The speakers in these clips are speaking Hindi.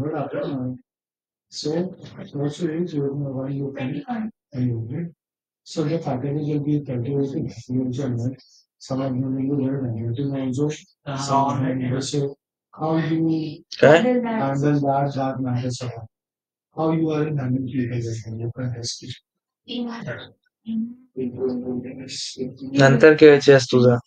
Good afternoon. So, what should you why you can and so the faculty will be cultivating future. Some of them will learn and you also some also how you handle large matters of how you are in handling people you can ask नंतर के वेचेस तुझा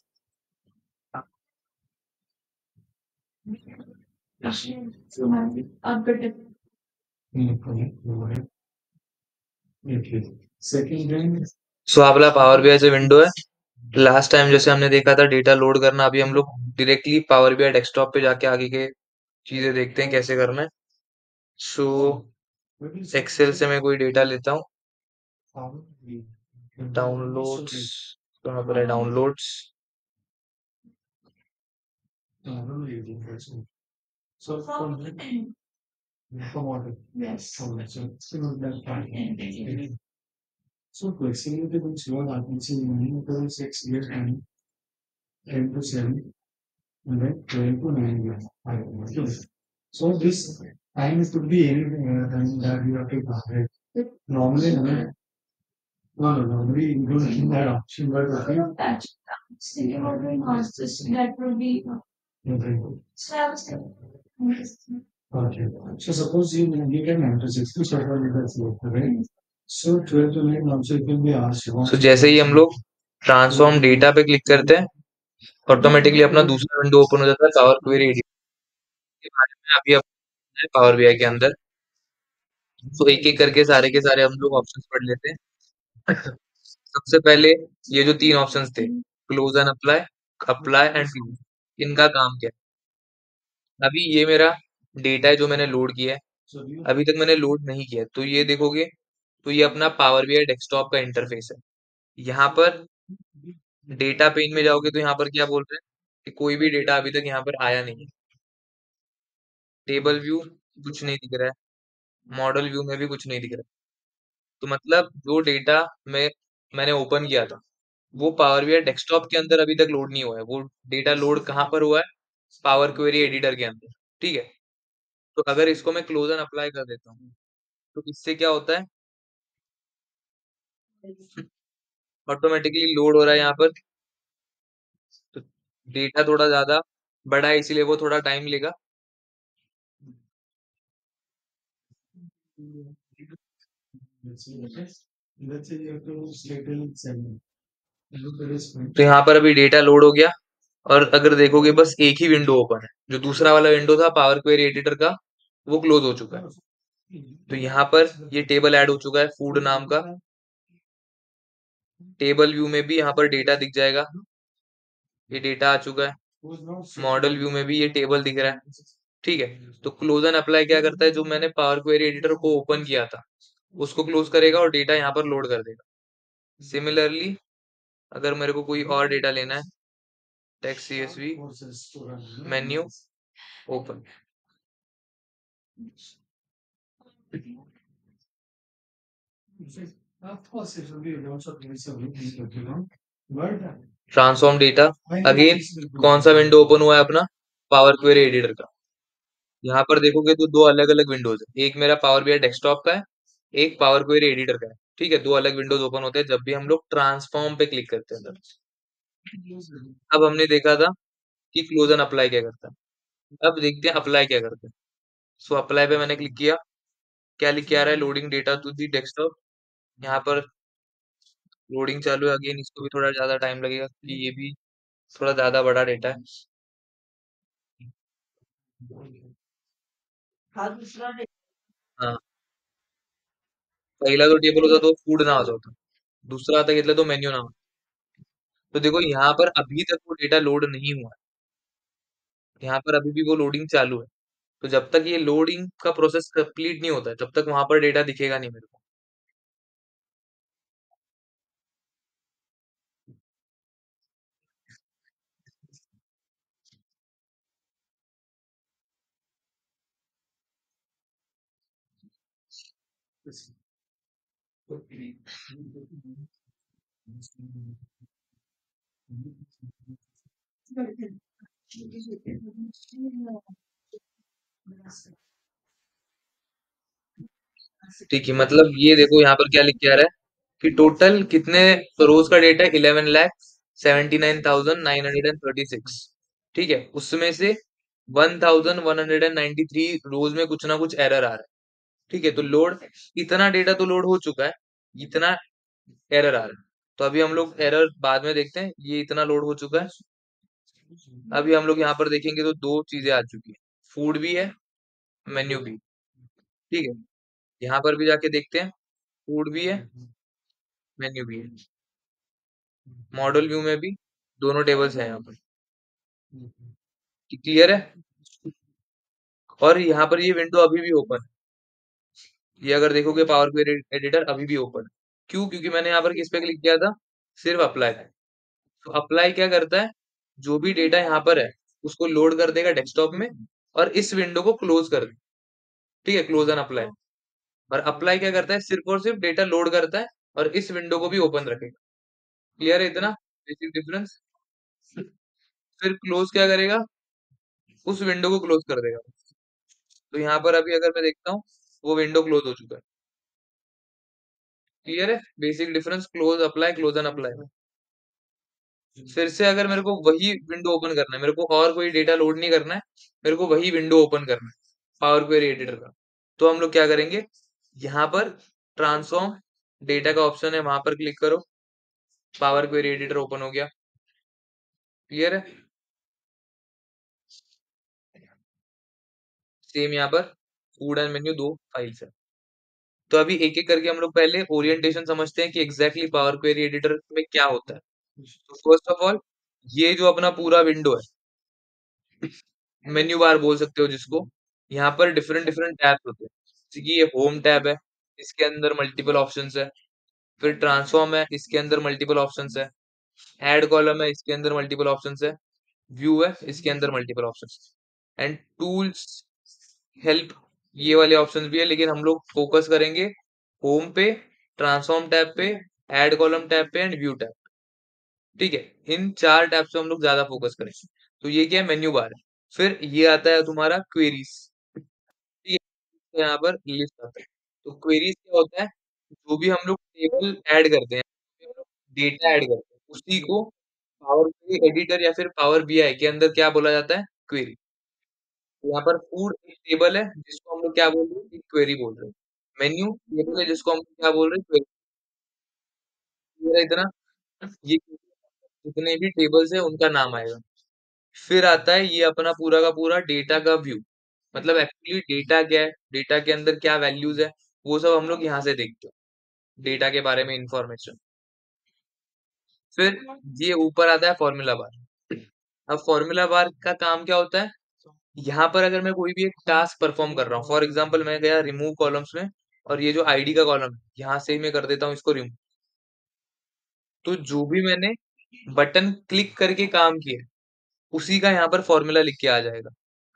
सो आपला पावर बीआई चा विंडो है लास्ट टाइम जैसे हमने देखा था डेटा लोड करना अभी हम लोग डायरेक्टली पावर बीआई डेस्कटॉप पे जाके आगे के चीजें देखते हैं कैसे करना है सो एक्सेल से मैं कोई डेटा लेता हूँ डाउनलोड्स कहाँ पर है downloads So flexibility means you are advancing in 6 years and 10 to 7 and then 12 to 9 years. Okay. So this time is could be any time that you have to calculate. Normally, normally you don't need that option, but okay. That will be okay. Okay. So suppose you can enter 6 to 7 years, right? So 12 to 9 also it will be asked. So जैसे ही हम लोग ट्रांसफॉर्म डेटा पे क्लिक करते हैं ऑटोमेटिकली अपना दूसरा विंडो ओपन हो जाता है पावर क्वेरी एडिटर के बारे में अभी अपने पावर बीआई के अंदर तो एक एक करके सारे के सारे हम लोग ऑप्शंस पढ़ लेते हैं सबसे पहले ये जो 3 ऑप्शंस थे close and apply apply and close इनका काम क्या है अभी ये मेरा डेटा है जो मैंने लोड किया है अभी तक मैंने लोड नहीं किया तो ये देखोगे तो ये अपना पावर बीआई डेस्कटॉप का इंटरफेस है यहाँ पर डेटा पेन में जाओगे तो यहाँ पर क्या बोल रहे हैं कि कोई भी डेटा अभी तक यहाँ पर आया नहीं है टेबल व्यू कुछ नहीं दिख रहा है मॉडल व्यू में भी कुछ नहीं दिख रहा है तो मतलब जो डेटा मैंने ओपन किया था वो पावर बीआई डेस्कटॉप के अंदर अभी तक लोड नहीं हुआ है वो डेटा लोड कहाँ पर हुआ है पावर क्वेरी एडिटर के अंदर ठीक है तो अगर इसको मैं क्लोज एंड अप्लाई कर देता हूँ तो इससे क्या होता है ऑटोमेटिकली लोड हो रहा है यहाँ पर तो डेटा थोड़ा ज्यादा बड़ा है इसीलिए वो थोड़ा टाइम लेगा तो यहाँ पर अभी डेटा लोड हो गया और अगर देखोगे बस एक ही विंडो ओपन है जो दूसरा वाला विंडो था पावर क्वेरी एडिटर का वो क्लोज हो चुका है तो यहाँ पर ये टेबल ऐड हो चुका है फूड नाम का टेबल व्यू में भी यहाँ पर डेटा दिख जाएगा ये डेटा आ चुका है मॉडल व्यू में भी ये टेबल दिख रहा है ठीक है तो क्लोज एंड अप्लाई क्या करता है जो मैंने पावर क्वेरी एडिटर को ओपन किया था उसको क्लोज करेगा और डेटा यहाँ पर लोड कर देगा सिमिलरली अगर मेरे को कोई और डेटा लेना है text CSV menu open transform data again कौन सा विंडो ओपन हुआ है अपना पावर क्वेरी एडिटर का यहाँ पर देखोगे तो दो अलग अलग विंडोज है एक मेरा पावर बीआई डेस्कटॉप का है एक पावर क्वेरी एडिटर का है ठीक है दो अलग विंडोज ओपन होते हैं जब भी हम लोग ट्रांसफॉर्म पे क्लिक करते हैं अब हमने देखा था कि क्लोज एंड अप्लाई क्या करता है अब देखते हैं अप्लाई क्या करते हैं सो अप्लाई पे मैंने क्लिक किया क्या लिख के आ रहा है loading data to the desktop यहाँ पर लोडिंग चालू है अगेन इसको भी थोड़ा ज्यादा टाइम लगेगा क्योंकि ये भी थोड़ा ज्यादा बड़ा डेटा है हाँ पहिला जो टेबल होता तो फूड नावाचा होता दूसरा आता घेतला तो मेन्यू नाव तो देखो यहाँ पर अभी तक वो डेटा लोड नहीं हुआ है यहाँ पर अभी भी वो लोडिंग चालू है तो जब तक ये लोडिंग का प्रोसेस कंप्लीट नहीं होता है तब तक वहां पर डेटा दिखेगा नहीं मेरे को ठीक है, मतलब ये देखो यहाँ पर क्या लिख के आ रहा है कि टोटल कितने रोज का डेटा है, 11,79,936। ठीक है, उसमें से 1,193 रोज में कुछ ना कुछ एरर आ रहा है। ठीक है, तो लोड, इतना डेटा तो लोड हो चुका है, इतना एरर आ रहा है। तो अभी हम लोग एरर बाद में देखते हैं, ये इतना लोड हो चुका है। अभी हम लोग यहाँ पर देखेंगे तो दो चीजें आ चुकी है, फूड भी है, मेन्यू भी। ठीक है, यहाँ पर भी जाके देखते हैं, फूड भी है, मेन्यू भी है, मॉडल व्यू में भी दोनों टेबल्स हैं यहाँ पर। क्लियर है? और यहाँ पर ये विंडो अभी भी ओपन है, ये अगर देखोगे पावर क्वेरी एडिटर अभी भी ओपन है। क्यों? क्योंकि मैंने यहाँ पर किस पे क्लिक किया था, सिर्फ अप्लाई पे। तो अप्लाई क्या करता है, जो भी डेटा यहाँ पर है उसको लोड कर देगा डेस्कटॉप में, और इस विंडो को क्लोज कर देगा। ठीक है, क्लोज एंड अप्लाई। और अप्लाई क्या करता है, सिर्फ और सिर्फ डेटा लोड करता है, और इस विंडो को भी ओपन रखेगा। क्लियर है इतना बेसिक डिफरेंस? फिर क्लोज क्या करेगा, उस विंडो को क्लोज कर देगा। तो यहाँ पर अभी अगर मैं देखता हूँ, वो विंडो क्लोज हो चुका है। क्लियर है basic difference, close apply, close and apply. फिर से अगर मेरे को वही विंडो ओपन करना है, मेरे को और कोई डेटा लोड नहीं करना है, मेरे को वही विंडो ओपन करना है पावर क्वेरी एडिटर का, तो हम लोग क्या करेंगे, यहाँ पर ट्रांसफॉर्म डेटा का ऑप्शन है, वहां पर क्लिक करो, पावर क्वेरी एडिटर ओपन हो गया। क्लियर है? सेम यहाँ पर फूड एंड मेन्यू दो फाइल्स है। तो अभी एक एक करके हम लोग पहले ओरिएंटेशन समझते हैं कि एग्जैक्टली पावर क्वेरी एडिटर में क्या होता है। तो फर्स्ट ऑफ ऑल, ये जो अपना पूरा विंडो है, मेन्यू बार बोल सकते हो जिसको, यहाँ पर डिफरेंट डिफरेंट टैब्स होते हैं। जैसे कि ये होम टैब है, इसके अंदर मल्टीपल ऑप्शंस है। फिर ट्रांसफॉर्म है, इसके अंदर मल्टीपल ऑप्शंस है। ऐड कॉलम है, इसके अंदर मल्टीपल ऑप्शंस है। व्यू है, इसके अंदर multiple options. And tools, help, ये वाले ऑप्शंस भी है, लेकिन हम लोग फोकस करेंगे होम पे, ट्रांसफॉर्म टैब पे, ऐड कॉलम टैब पे एंड व्यू टैब। ठीक है, इन चार टैब्स पे हम लोग ज्यादा फोकस करेंगे। तो ये क्या है, मेन्यू बार है। फिर ये आता है तुम्हारा क्वेरीज। ठीक है, तो यहाँ पर लिस्ट आता है। तो क्वेरीज क्या होता है, जो भी हम लोग टेबल ऐड करते हैं, डेटा ऐड करते हैं, उसी को पावर क्वेरी एडिटर या फिर पावर बीआई के अंदर क्या बोला जाता है, क्वेरी। यहाँ पर फूड एक टेबल है जिसको हम लोग क्या बोल रहे हैं, क्वेरी बोल रहे हैं। मेन्यू टेबल है जिसको हम लोग क्या बोल रहे हैं, क्वेरी। मेरा इतना, ये जितने भी टेबल्स है उनका नाम आएगा। फिर आता है ये अपना पूरा का पूरा डेटा का व्यू, मतलब एक्चुअली डेटा क्या है, डेटा के अंदर क्या वैल्यूज है, वो सब हम लोग यहाँ से देखते हैं, डेटा के बारे में इंफॉर्मेशन। फिर ये ऊपर आता है फॉर्मूला बार। अब फॉर्मूला बार का काम क्या होता है, यहाँ पर अगर मैं कोई भी एक टास्क परफॉर्म कर रहा हूँ, फॉर एग्जांपल मैं गया रिमूव कॉलम्स में, और ये जो आईडी का कॉलम है यहाँ से ही मैं कर देता हूँ इसको रिमूव। तो जो भी मैंने बटन क्लिक करके काम किया, उसी का यहाँ पर फॉर्मूला लिख के आ जाएगा।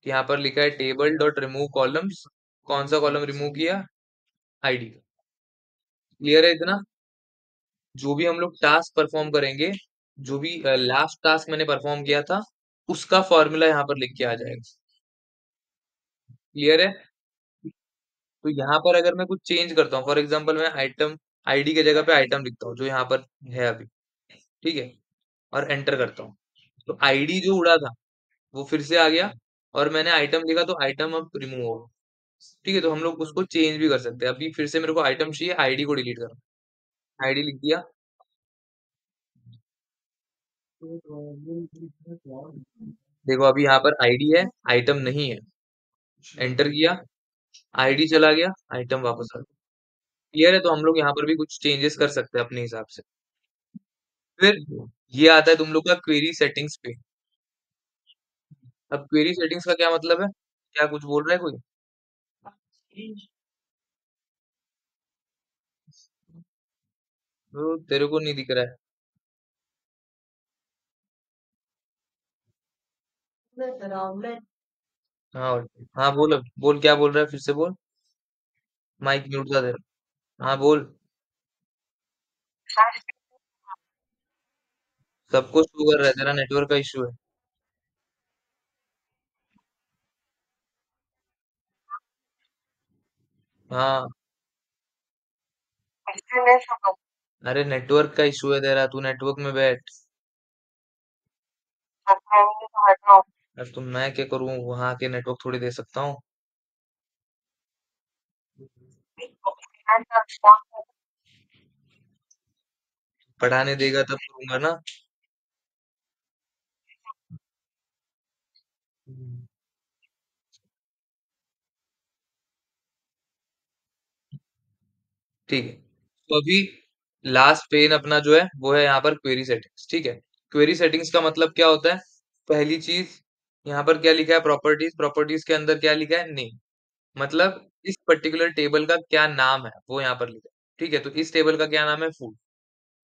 यहाँ पर लिखा है टेबल डॉट रिमूव कॉलम्स, कौन सा कॉलम रिमूव किया, आईडी का। क्लियर है इतना? जो भी हम लोग टास्क परफॉर्म करेंगे, जो भी लास्ट टास्क मैंने परफॉर्म किया था, उसका फॉर्मूला यहाँ पर लिख के आ जाएगा। क्लियर है? तो यहाँ पर अगर मैं कुछ चेंज करता हूँ, फॉर एग्जांपल मैं आइटम, आईडी की जगह पे आइटम लिखता हूँ जो यहाँ पर है अभी, ठीक है, और एंटर करता हूँ, तो आईडी जो उड़ा था वो फिर से आ गया, और मैंने आइटम लिखा तो आइटम अब रिमूव होगा। ठीक है, तो हम लोग उसको चेंज भी कर सकते हैं। अभी फिर से मेरे को आइटम चाहिए, आईडी को डिलीट करना, आईडी लिख दिया। देखो अभी यहाँ पर आईडी है, आइटम नहीं है, एंटर किया, आईडी चला गया, आइटम वापस आ गया। क्लियर है? तो हम लोग यहाँ पर भी कुछ चेंजेस कर सकते हैं अपने हिसाब से। फिर ये आता है तुम लोग का क्वेरी सेटिंग्स पे। अब क्वेरी सेटिंग्स का क्या मतलब है, क्या कुछ बोल रहा है कोई? तो तेरे को नहीं दिख रहा है? हाँ, हाँ बोल, अब बोल, क्या बोल रहा है, फिर से बोल। माइक म्यूट था तेरा। हाँ बोल। सबको शो कर रहा है, तेरा नेटवर्क का इशू है। हाँ, अरे नेटवर्क का इशू है तेरा, तू नेटवर्क में बैठ। अब तो मैं क्या करूँ, वहां के नेटवर्क थोड़ी दे सकता हूँ। पढ़ाने देगा तब करूंगा ना। हम्म। ठीक है, तो अभी लास्ट पेन अपना जो है वो है यहाँ पर क्वेरी सेटिंग्स। ठीक है, क्वेरी सेटिंग्स का मतलब क्या होता है? पहली चीज, यहाँ पर क्या लिखा है? प्रॉपर्टीज। प्रॉपर्टीज के अंदर क्या लिखा है? नेम। मतलब इस पर्टिकुलर टेबल का क्या नाम है वो यहाँ पर लिखा है। ठीक है, तो इस टेबल का क्या नाम है? फूड।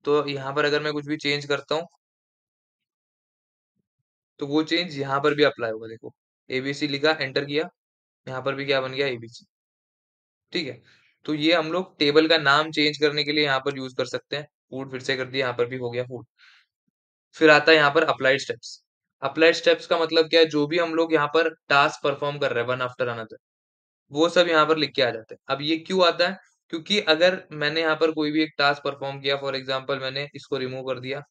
तो यहाँ पर अगर मैं कुछ भी चेंज करता हूँ तो वो चेंज यहाँ पर भी अप्लाई होगा। देखो, एबीसी लिखा, एंटर किया, यहाँ पर भी क्या बन गया? एबीसी। ठीक है, तो ये हम लोग टेबल का नाम चेंज करने के लिए यहाँ पर यूज कर सकते हैं। फूड फिर से कर दिया, यहाँ पर भी हो गया फूड। फिर आता है यहाँ पर अप्लाइड स्टेप्स। अप्लाइड स्टेप्स का मतलब क्या है? जो भी हम लोग यहाँ पर टास्क परफॉर्म कर रहे हैं वन आफ्टर अनदर, वो सब यहाँ पर लिख के आ जाते हैं। अब ये क्यों आता है? क्योंकि अगर मैंने यहाँ पर कोई भी एक टास्क परफॉर्म किया, फॉर एग्जांपल मैंने इसको रिमूव कर दिया,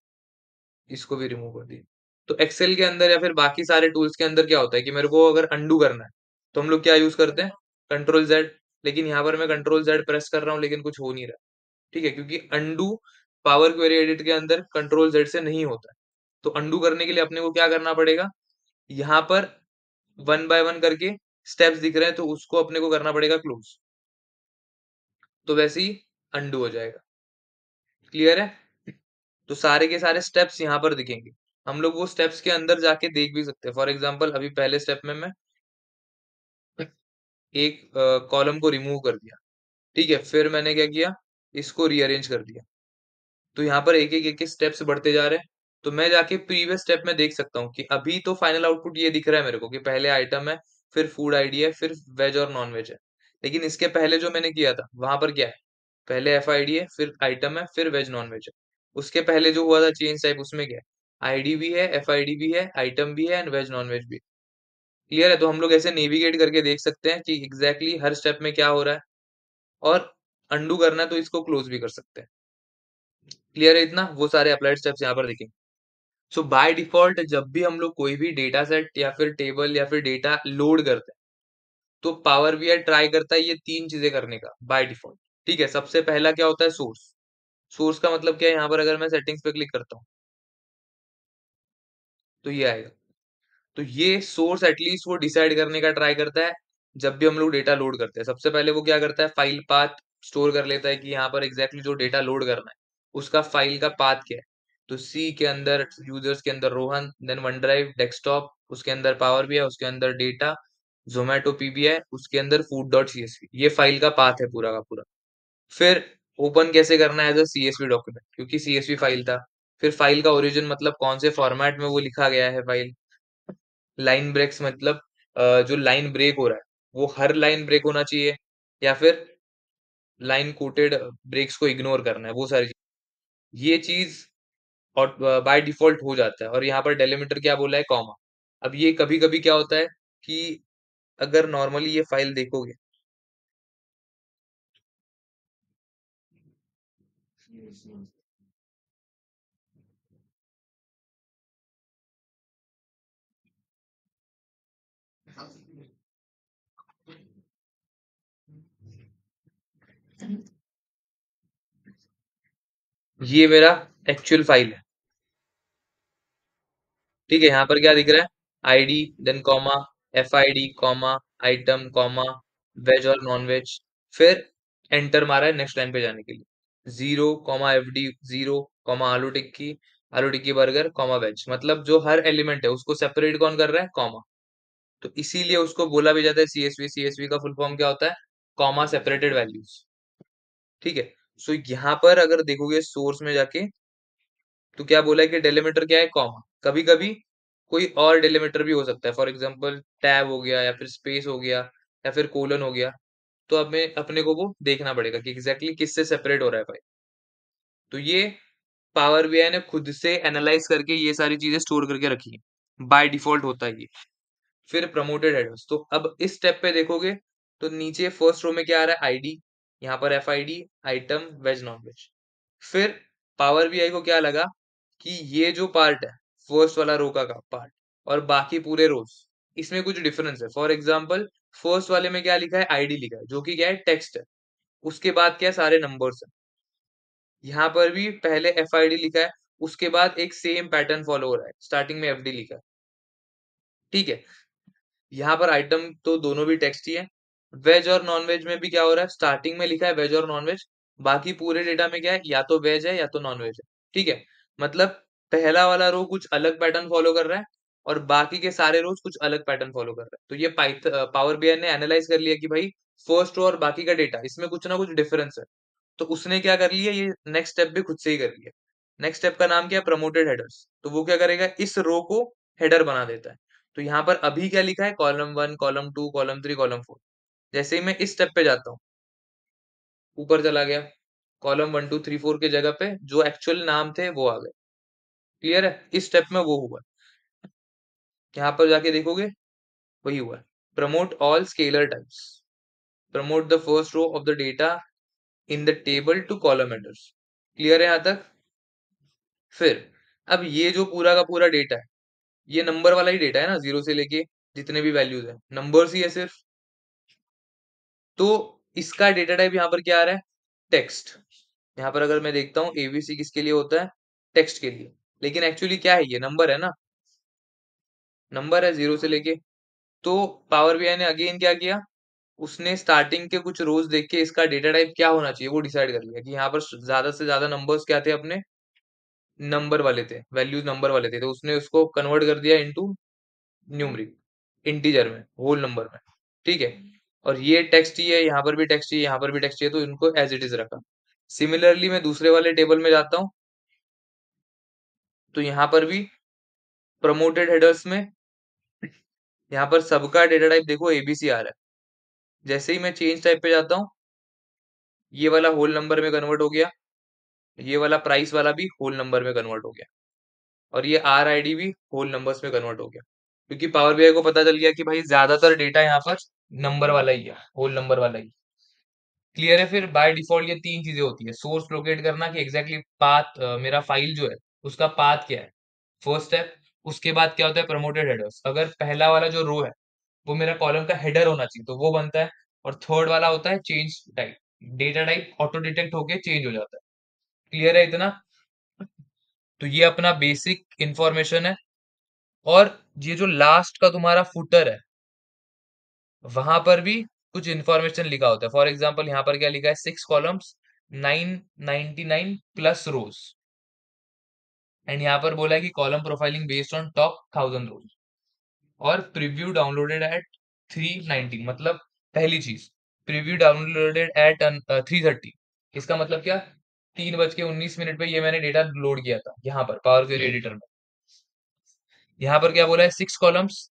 इसको भी रिमूव कर दिया, तो एक्सेल के अंदर या फिर बाकी सारे टूल्स के अंदर क्या होता है कि मेरे को अगर अंडू करना है तो हम लोग क्या यूज करते हैं? Control Z. लेकिन यहाँ पर मैं कंट्रोल जेड प्रेस कर रहा हूँ लेकिन कुछ हो नहीं रहा। ठीक है, क्योंकि अंडू पावर क्वेरी एडिट के अंदर कंट्रोल जेड से नहीं होता है। तो अंडू करने के लिए अपने को क्या करना पड़ेगा? यहाँ पर वन बाय वन करके स्टेप्स दिख रहे हैं तो उसको अपने को करना पड़ेगा क्लोज। तो वैसे ही अंडू हो जाएगा। क्लियर है? तो सारे के सारे स्टेप्स यहाँ पर दिखेंगे। हम लोग वो स्टेप्स के अंदर जाके देख भी सकते हैं। फॉर एग्जाम्पल अभी पहले स्टेप में मैं एक कॉलम को रिमूव कर दिया। ठीक है, फिर मैंने क्या किया? इसको रीअरेंज कर दिया। तो यहाँ पर एक एक स्टेप्स बढ़ते जा रहे हैं। तो मैं जाके प्रीवियस स्टेप में देख सकता हूँ कि अभी तो फाइनल आउटपुट ये दिख रहा है मेरे को कि पहले आइटम है, फिर फूड आईडी है, फिर वेज और नॉन वेज है। लेकिन इसके पहले जो मैंने किया था वहां पर क्या है? पहले एफ आई डी है, फिर आइटम है, फिर वेज नॉन वेज है। उसके पहले जो हुआ था चेंज टाइप, उसमें क्या है? आईडी भी है, एफ आई डी भी है, आइटम भी है एंड वेज नॉन वेज भी। क्लियर है? तो हम लोग ऐसे नेविगेट करके देख सकते हैं कि एग्जैक्टली exactly हर स्टेप में क्या हो रहा है। और अंडू करना है तो इसको क्लोज भी कर सकते हैं। क्लियर है इतना? वो सारे अप्लाइड स्टेप्स यहाँ पर देखेंगे। सो बाय डिफॉल्ट जब भी हम लोग कोई भी डेटा सेट या फिर टेबल या फिर डेटा लोड करते हैं तो पावर बीआई ट्राई करता है ये तीन चीजें करने का बाय डिफॉल्ट। ठीक है, सबसे पहला क्या होता है? सोर्स। सोर्स का मतलब क्या है? यहाँ पर अगर मैं सेटिंग्स पे क्लिक करता हूँ तो ये आएगा। तो ये सोर्स एटलीस्ट वो डिसाइड करने का ट्राई करता है जब भी हम लोग डेटा लोड करते हैं। सबसे पहले वो क्या करता है? फाइल पाथ स्टोर कर लेता है कि यहाँ पर एग्जैक्टली जो डेटा लोड करना है उसका फाइल का पाथ क्या है। तो सी के अंदर यूजर्स के अंदर Rohan, then one drive desktop, उसके अंदर पावर भी है, उसके अंदर डेटा जोमेटो पीबी है, उसके अंदर फूड डॉट सीएसवी, ये फाइल का पाथ है पूरा का पूरा। फिर ओपन कैसे करना है? एज अ सीएसवी डॉक्यूमेंट, क्योंकि सीएसवी फाइल था। फिर फाइल का ओरिजिन मतलब कौन से फॉर्मेट में वो लिखा गया है फाइल। लाइन ब्रेक्स मतलब जो लाइन ब्रेक हो रहा है वो हर लाइन ब्रेक होना चाहिए या फिर लाइन कोटेड ब्रेक्स को इग्नोर करना है, वो सारी चीज। ये चीज और बाय डिफॉल्ट हो जाता है। और यहाँ पर डेलिमीटर क्या बोला है? कॉमा। अब ये कभी कभी क्या होता है कि अगर नॉर्मली ये फाइल देखोगे, ये मेरा एक्चुअल फाइल है। ठीक है, यहाँ पर क्या दिख रहा है? ID, then comma, F I D comma, item comma, veg और नॉन वेज। फिर एंटर मारा है नेक्स्ट लाइन पे जाने के लिए। Zero comma F D zero comma aloo tikki burger comma veg, मतलब जो हर एलिमेंट है उसको सेपरेट कौन कर रहा है? कॉमा। तो इसीलिए उसको बोला भी जाता है सीएसवी। सीएसवी का फुल फॉर्म क्या होता है? Comma separated values. ठीक है, सो यहाँ पर अगर देखोगे सोर्स में जाके तो क्या बोला है कि डेलीमीटर क्या है? कॉमा। कभी कभी कोई और डेलीमीटर भी हो सकता है, फॉर एग्जांपल टैब हो गया या फिर स्पेस हो गया या फिर कोलन हो गया। तो हमें अपने को वो देखना पड़ेगा कि एग्जैक्टली exactly किससे सेपरेट हो रहा है भाई। तो ये पावर बीआई ने खुद से एनालाइज करके ये सारी चीजें स्टोर करके रखी है। बाय डिफॉल्ट होता है ये। फिर प्रमोटेड हेडर्स, तो अब इस स्टेप पे देखोगे तो नीचे फर्स्ट रो में क्या आ रहा है? आईडी। यहाँ पर FID, item, veg, non veg. फिर पावर BI को क्या लगा कि ये जो पार्ट है फर्स्ट वाला रो का पार्ट और बाकी पूरे रोज इसमें कुछ डिफरेंस है। फॉर एग्जाम्पल फर्स्ट वाले में क्या लिखा है, ID लिखा है, जो कि क्या है, टेक्स्ट है। उसके बाद क्या है, सारे नंबर्स है। यहाँ पर भी पहले FID लिखा है, उसके बाद एक सेम पैटर्न फॉलो हो रहा है, स्टार्टिंग में FD लिखा है। ठीक है, यहाँ पर आइटम तो दोनों भी टेक्स्ट ही है। वेज और नॉन वेज में भी क्या हो रहा है, स्टार्टिंग में लिखा है वेज और नॉन वेज, बाकी पूरे डेटा में क्या है, या तो वेज है या तो नॉन वेज है। ठीक है, मतलब पहला वाला रो कुछ अलग पैटर्न फॉलो कर रहा है और बाकी के सारे रोज कुछ अलग पैटर्न फॉलो कर रहा है। तो ये पावर BI ने एनालाइज कर लिया कि भाई फर्स्ट रो और बाकी का डेटा इसमें कुछ ना कुछ डिफरेंस है। तो उसने क्या कर लिया, ये नेक्स्ट स्टेप भी खुद से ही कर लिया। नेक्स्ट स्टेप का नाम क्या है, प्रमोटेड हेडर्स। तो वो क्या करेगा, इस रो को हेडर बना देता है। तो यहाँ पर अभी क्या लिखा है, कॉलम 1, कॉलम 2, कॉलम 3, कॉलम 4। जैसे ही मैं इस स्टेप पे जाता हूँ, ऊपर चला गया, कॉलम 1, 2, 3, 4 के जगह पे जो एक्चुअल नाम थे वो आ गए। क्लियर है, इस स्टेप में वो हुआ। यहाँ पर जाके देखोगे वही हुआ। Promote all scalar types, promote the first row of the data in the table to column headers. Clear है यहाँ तक। फिर अब ये जो पूरा का पूरा डेटा है, ये नंबर वाला ही डेटा है ना, 0 से लेके जितने भी वैल्यूज है नंबर्स ही है सिर्फ। तो इसका डेटा टाइप यहाँ पर क्या आ रहा है, टेक्स्ट। यहाँ पर अगर मैं देखता हूँ ABC किसके लिए होता है, टेक्स्ट के लिए। लेकिन एक्चुअली क्या है, ये नंबर है ना, नंबर है 0 से लेके। तो पावर BI ने अगेन क्या किया, उसने स्टार्टिंग के कुछ रोज देख के इसका डेटा टाइप क्या होना चाहिए वो डिसाइड कर लिया कि यहाँ पर ज्यादा से ज्यादा नंबर्स क्या थे, अपने नंबर वाले थे, वैल्यूज नंबर वाले थे। तो उसने उसको कन्वर्ट कर दिया इनटू न्यूमरिक, इंटीजर में, होल नंबर में। ठीक है, और ये टेक्स्ट ही है, यहाँ पर भी टेक्स्ट ही है, यहाँ पर भी टेक्स्ट ही है, तो इनको एज इट इज रखा। सिमिलरली मैं दूसरे वाले टेबल में जाता हूँ, तो यहाँ पर भी प्रमोटेड हेडर्स में यहाँ पर सबका डेटा टाइप देखो ABC आ रहा है। जैसे ही मैं चेंज टाइप पे जाता हूँ, ये वाला होल नंबर में कन्वर्ट हो गया, ये वाला प्राइस वाला भी होल नंबर में कन्वर्ट हो गया, और ये RID भी होल नंबर्स में कन्वर्ट हो गया। क्योंकि पावर BI को पता चल गया कि भाई ज्यादातर डेटा यहाँ पर नंबर वाला ही है, होल नंबर वाला ही। क्लियर है। फिर बाय डिफॉल्ट ये तीन चीजें होती है, सोर्स लोकेट करना कि एग्जैक्टली पाथ, मेरा फाइल जो है उसका पाथ क्या है, फर्स्ट स्टेप। उसके बाद क्या होता है, प्रमोटेड हेडर्स। अगर पहला वाला जो रो है वो मेरा कॉलम का हेडर होना चाहिए तो वो बनता है। और थर्ड वाला होता है change type, data type auto detect होके चेंज हो जाता है। क्लियर है इतना। तो ये अपना बेसिक इंफॉर्मेशन है। और ये जो लास्ट का तुम्हारा फुटर है, वहां पर भी कुछ इंफॉर्मेशन लिखा होता है। फॉर एग्जाम्पल यहाँ पर क्या लिखा है, 6 कॉलम्स, 999 प्लस रोज। एंड यहाँ पर बोला है कि column profiling based on top 1000 रोज, और प्रीव्यू डाउनलोडेड एट 319। मतलब पहली चीज, प्रीव्यू डाउनलोडेड एट 3:30। इसका मतलब क्या, 3:19 पे ये मैंने डेटा लोड किया था यहाँ पर पावर क्वेरी एडिटर में। यहाँ पर क्या बोला है, 6 कॉलम्स,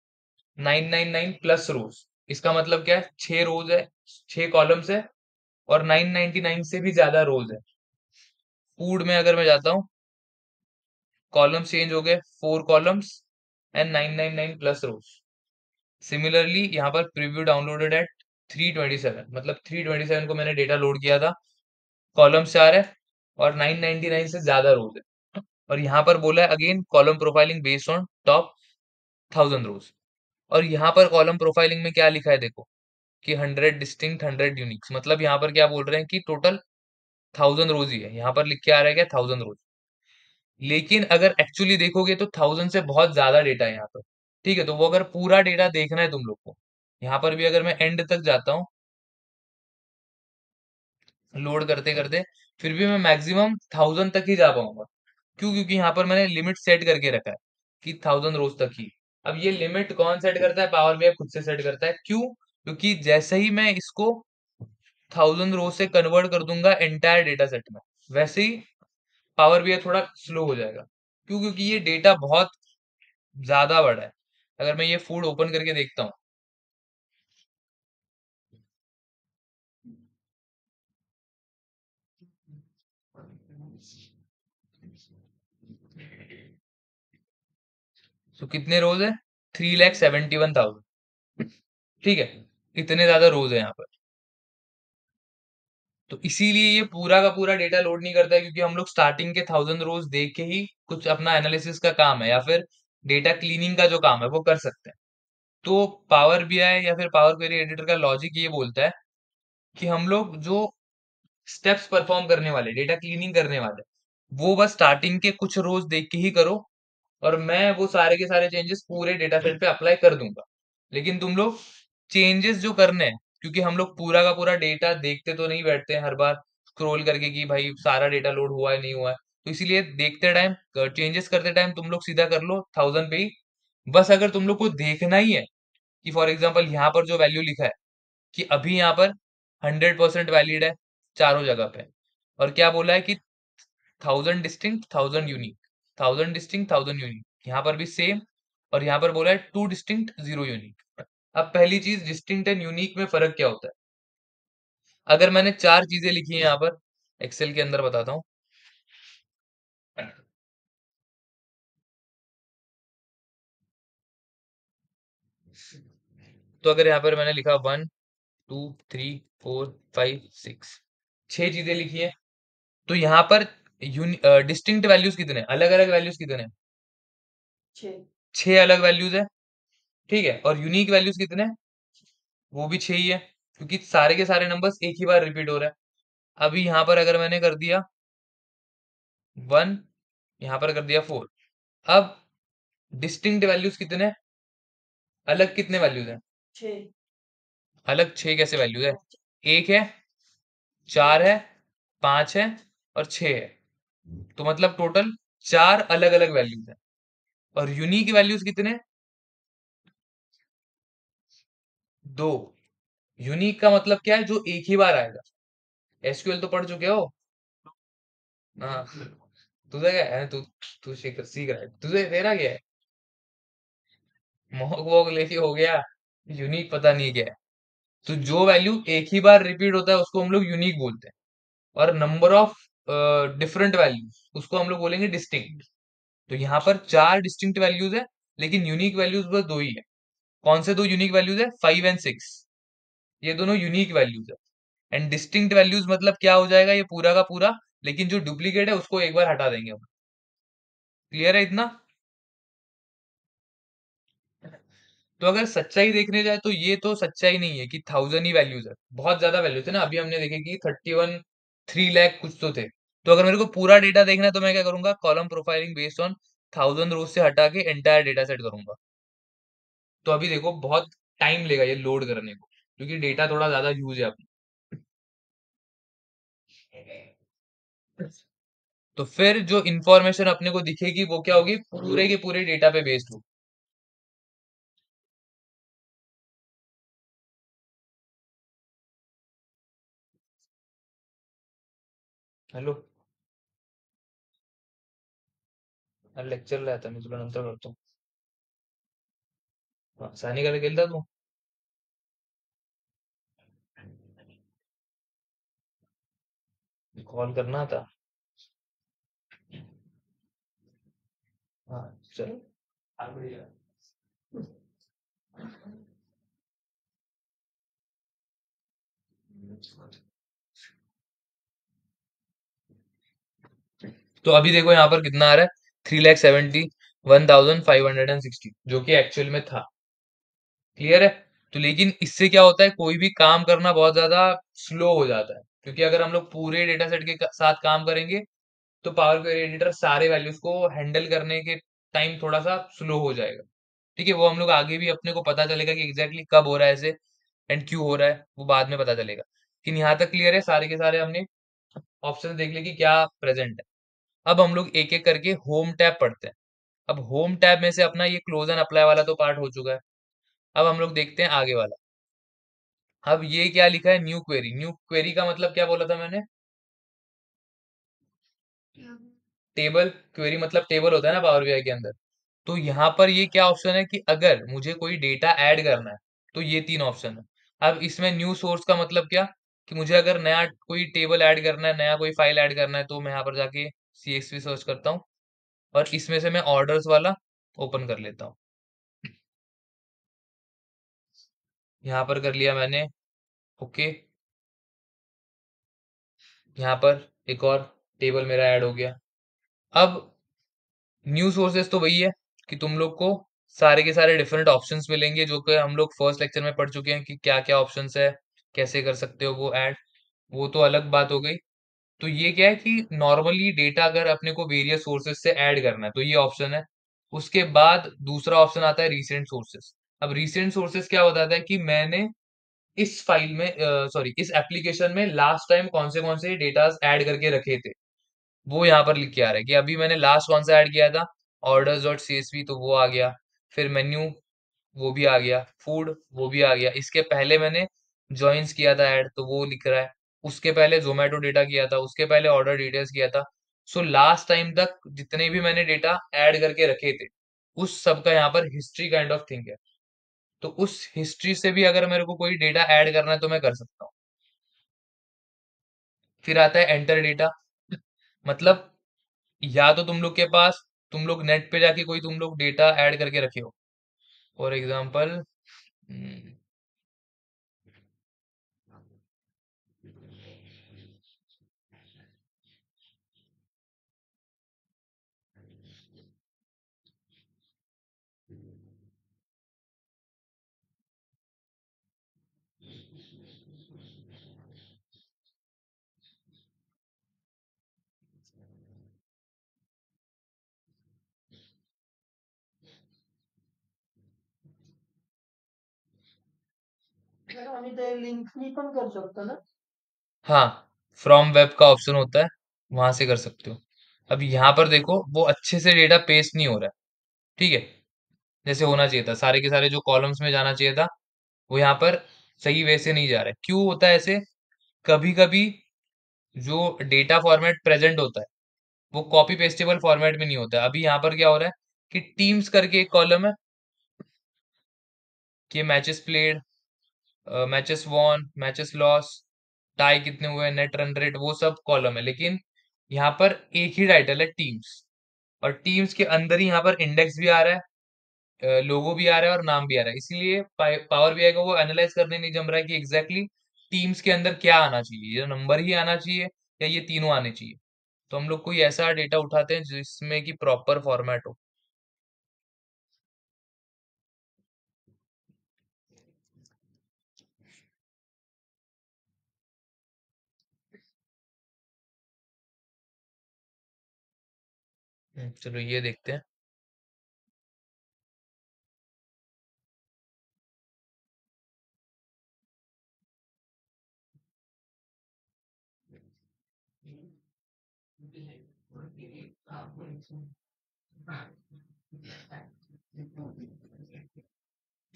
999 प्लस रोज। इसका मतलब क्या है, 6 रोज है, 6 कॉलम्स है, और 999 से भी ज्यादा रोज है। फूड में अगर मैं जाता हूँ, कॉलम्स चेंज हो गए, 4 columns and 999 plus rows. Similarly यहाँ पर प्रीव्यू डाउनलोडेड एट 327, मतलब 327 को मैंने डेटा लोड किया था, कॉलम्स 4 है और 999 से ज्यादा रोज है। और यहाँ पर बोला है again column profiling based on top 1000 रोज। और यहाँ पर कॉलम प्रोफाइलिंग में क्या लिखा है देखो, कि 100 डिस्टिंक्ट 100 यूनिक्स। मतलब यहाँ पर क्या बोल रहे हैं कि टोटल 1000 रोज ही है। यहाँ पर लिख के आ रहा है क्या, 1000 रोज। लेकिन अगर एक्चुअली देखोगे तो 1000 से बहुत ज्यादा डेटा है यहाँ पर। ठीक है, तो वो अगर पूरा डेटा देखना है तुम लोग को, यहाँ पर भी अगर मैं एंड तक जाता हूँ लोड करते करते, फिर भी मैं मैक्सिमम 1000 तक ही जा पाऊंगा। क्यों, क्योंकि यहाँ पर मैंने लिमिट सेट करके रखा है कि 1000 रोज तक ही। अब ये लिमिट कौन सेट करता है, पावर BI खुद से सेट करता है। क्यों, क्योंकि जैसे ही मैं इसको 1000 रोज से कन्वर्ट कर दूंगा एंटायर डेटा सेट में, वैसे ही पावर BI थोड़ा स्लो हो जाएगा। क्यों, क्योंकि ये डेटा बहुत ज्यादा बड़ा है। अगर मैं ये फूड ओपन करके देखता हूँ, तो कितने रोज है, 3,71,000। ठीक है, इतने ज्यादा रोज है यहाँ पर। तो इसीलिए ये पूरा का पूरा डेटा लोड नहीं करता है, क्योंकि हम लोग स्टार्टिंग के 1000 रोज देख के ही कुछ अपना एनालिसिस का काम है या फिर डेटा क्लीनिंग का जो काम है वो कर सकते हैं। तो पावर बीआई या फिर पावर क्वेरी एडिटर का लॉजिक ये बोलता है कि हम लोग जो स्टेप्स परफॉर्म करने वाले, डेटा क्लीनिंग करने वाले, वो बस स्टार्टिंग के कुछ रोज देख के ही करो, और मैं वो सारे के सारे चेंजेस पूरे डेटा सेट पे अप्लाई कर दूंगा। लेकिन तुम लोग चेंजेस जो करने हैं, क्योंकि हम लोग पूरा का पूरा डेटा देखते तो नहीं बैठते हैं हर बार स्क्रॉल करके कि भाई सारा डेटा लोड हुआ है नहीं हुआ है, तो इसीलिए देखते टाइम, चेंजेस करते टाइम तुम लोग सीधा कर लो 1000 पे ही। बस अगर तुम लोग को देखना ही है कि फॉर एग्जाम्पल यहाँ पर जो वैल्यू लिखा है कि अभी यहाँ पर 100% वैलिड है चारों जगह पे, और क्या बोला है कि 1000 डिस्टिंक्ट 1000 यूनिक, 1000 डिस्टिंक्ट 1000 यूनिक, यहाँ पर भी सेम, और यहाँ पर बोला है 2 डिस्टिंक्ट 0 यूनिक। अब पहली चीज, डिस्टिंक्ट एंड यूनिक में फर्क क्या होता है? अगर मैंने चार चीजें लिखी हैं यहाँ पर, एक्सेल के अंदर बताता हूँ। तो अगर यहाँ पर मैंने लिखा 1 2 3 4 5 6, 6 चीजें लिखी है, तो यहाँ पर डिस्टिंक्ट वैल्यूज कितने, अलग अलग वैल्यूज कितने? 6 अलग वैल्यूज है, ठीक है। और यूनिक वैल्यूज कितने? वो भी 6 ही है, क्योंकि सारे के सारे नंबर्स एक ही बार रिपीट हो रहा है। अभी यहाँ पर अगर मैंने कर दिया 1, यहाँ पर कर दिया 4, अब डिस्टिंक्ट वैल्यूज कितने, अलग कितने वैल्यूज हैं? अलग 6 कैसे वैल्यूज है? एक है, 4 है, 5 है, और 6 है। तो मतलब टोटल 4 अलग अलग वैल्यूज है। और यूनिक वैल्यूज कितने? 2। यूनिक का मतलब क्या है? जो एक ही बार आएगा। एसक्यूएल तो पढ़ चुके हो? हाँ। तुझे क्या है? तू तू सीख रहा है, तुझे तेरा क्या है? मोक वोक लेके हो गया, यूनिक पता नहीं क्या है। तो जो वैल्यू एक ही बार रिपीट होता है उसको हम लोग यूनिक बोलते हैं, और नंबर ऑफ डिफरेंट वैल्यूज उसको हम लोग बोलेंगे डिस्टिंक्ट। तो यहाँ पर 4 डिस्टिंक्ट वैल्यूज है, लेकिन यूनिक वैल्यूज बस 2 ही है। कौन से 2 यूनिक वैल्यूज है? 5 एंड 6, ये दोनों यूनिक वैल्यूज है। एंड डिस्टिंक्ट वैल्यूज मतलब क्या हो जाएगा ये पूरा का पूरा, लेकिन जो डुप्लीकेट है उसको एक बार हटा देंगे हम। क्लियर है इतना? तो अगर सच्चाई देखने जाए तो ये तो सच्चाई नहीं है कि 1000 ही वैल्यूज है, बहुत ज्यादा वैल्यूज है ना। अभी हमने देखे कि 3 लाख कुछ तो थे। तो अगर मेरे को पूरा डेटा देखना है तो मैं क्या करूंगा? कॉलम प्रोफाइलिंग बेस्ड ऑन 1000 रोज से हटा के एंटायर डेटा सेट करूंगा। तो अभी देखो बहुत टाइम लेगा ये लोड करने को, क्योंकि डेटा थोड़ा ज्यादा यूज है अपना। तो फिर जो इंफॉर्मेशन अपने को दिखेगी वो क्या होगी? पूरे के पूरे डेटा पे बेस्ड होगी। हेलो, लेक्चर लाता मी तुला नंतर करतो. सानिकाला गेलता तू? कॉल करना था. हाँ, चलो. तो अभी देखो यहाँ पर कितना आ रहा है? 3,71,560, जो कि एक्चुअल में था। क्लियर है? तो लेकिन इससे क्या होता है, कोई भी काम करना बहुत ज्यादा स्लो हो जाता है, क्योंकि अगर हम लोग पूरे डेटा सेट के साथ काम करेंगे तो पावर क्वेरी एडिटर सारे वैल्यूज को हैंडल करने के टाइम थोड़ा सा स्लो हो जाएगा। ठीक है, वो हम लोग आगे भी अपने को पता चलेगा कि एग्जैक्टली कब हो रहा है ऐसे एंड क्यों हो रहा है, वो बाद में पता चलेगा। लेकिन यहाँ तक क्लियर है, सारे के सारे हमने ऑप्शन देख लिए कि क्या प्रेजेंट है। अब हम लोग एक एक करके होम टैब पढ़ते हैं। अब होम टैब में से अपना ये क्लोज एंड अप्लाई वाला तो पार्ट हो चुका है। अब हम लोग देखते हैं आगे वाला। अब ये क्या लिखा है? New query. न्यू क्वेरी का मतलब क्या बोला था मैंने? टेबल। क्वेरी मतलब टेबल होता है ना पावर बीआई के अंदर। तो यहाँ पर ये क्या ऑप्शन है कि अगर मुझे कोई डेटा ऐड करना है तो ये 3 ऑप्शन है। अब इसमें न्यू सोर्स का मतलब क्या? कि मुझे अगर नया कोई टेबल ऐड करना है, नया कोई फाइल ऐड करना है, तो मैं यहाँ पर जाके CSV सर्च करता हूँ, और इसमें से मैं ऑर्डर्स वाला ओपन कर लेता हूँ। यहाँ पर कर लिया मैंने। ओके। यहाँ पर एक और टेबल मेरा ऐड हो गया। अब न्यू सोर्सेस तो वही है कि तुम लोग को सारे के सारे डिफरेंट ऑप्शंस मिलेंगे, जो कि हम लोग फर्स्ट लेक्चर में पढ़ चुके हैं कि क्या क्या ऑप्शंस है, कैसे कर सकते हो वो ऐड। वो तो अलग बात हो गई। तो ये क्या है कि नॉर्मली डेटा अगर अपने को वेरियस सोर्सेस से ऐड करना है तो ये ऑप्शन है। उसके बाद दूसरा ऑप्शन आता है रीसेंट सोर्सेस। अब रीसेंट सोर्सेस क्या बताता है कि मैंने इस फाइल में, सॉरी, इस एप्लीकेशन में लास्ट टाइम कौन से डेटास ऐड करके रखे थे, वो यहाँ पर लिख के आ रहा है कि अभी मैंने लास्ट कौन सा ऐड किया था, ऑर्डर्स डॉट सीएसवी, तो वो आ गया। फिर मेन्यू, वो भी आ गया। फूड, वो भी आ गया। इसके पहले मैंने जॉइंस किया था ऐड, तो वो लिख रहा है। उसके पहले जोमेटो डेटा किया था, उसके पहले ऑर्डर डिटेल्स किया था। सो लास्ट टाइम तक जितने भी मैंने डेटा ऐड करके रखे थे, उस सब का यहाँ पर हिस्ट्री काइंड ऑफ थिंग है। तो उस हिस्ट्री से भी अगर मेरे को कोई डेटा ऐड करना है तो मैं कर सकता हूँ। फिर आता है एंटर डेटा। मतलब या तो तुम लोग के पास, तुम लोग नेट पे जाके कोई तुम लोग डेटा ऐड करके रखे हो। फॉर एग्जाम्पल, आम्ही ते लिंकनी पण करू शकतो ना? हाँ, फ्रॉम वेब का ऑप्शन होता है, वहां से कर सकते हो। अब यहाँ पर देखो, वो अच्छे से डेटा पेस्ट नहीं हो रहा है। ठीक है, जैसे होना चाहिए था, सारे के सारे जो कॉलम्स में जाना चाहिए था, वो यहाँ पर सही वैसे नहीं जा रहा है। क्यों होता है ऐसे? कभी कभी जो डेटा फॉर्मेट प्रेजेंट होता है, वो कॉपी पेस्टेबल फॉर्मेट में नहीं होता है। अभी यहाँ पर क्या हो रहा है कि टीम्स करके एक कॉलम है कि matches played, matches won, matches loss, tie कितने हुए, नेट रन रेट, वो सब कॉलम है। लेकिन यहाँ पर एक ही टाइटल है, टीम्स। और टीम्स के अंदर ही यहाँ पर इंडेक्स भी आ रहा है, लोगो भी आ रहा है और नाम भी आ रहा है। इसीलिए पावर बीआई को वो एनालाइज करने नहीं जम रहा है कि एग्जैक्टली टीम्स के अंदर क्या आना चाहिए, ये नंबर ही आना चाहिए या ये तीनों आने चाहिए। तो हम लोग कोई ऐसा डेटा उठाते हैं जिसमें कि प्रॉपर फॉर्मेट हो। चलो ये देखते हैं।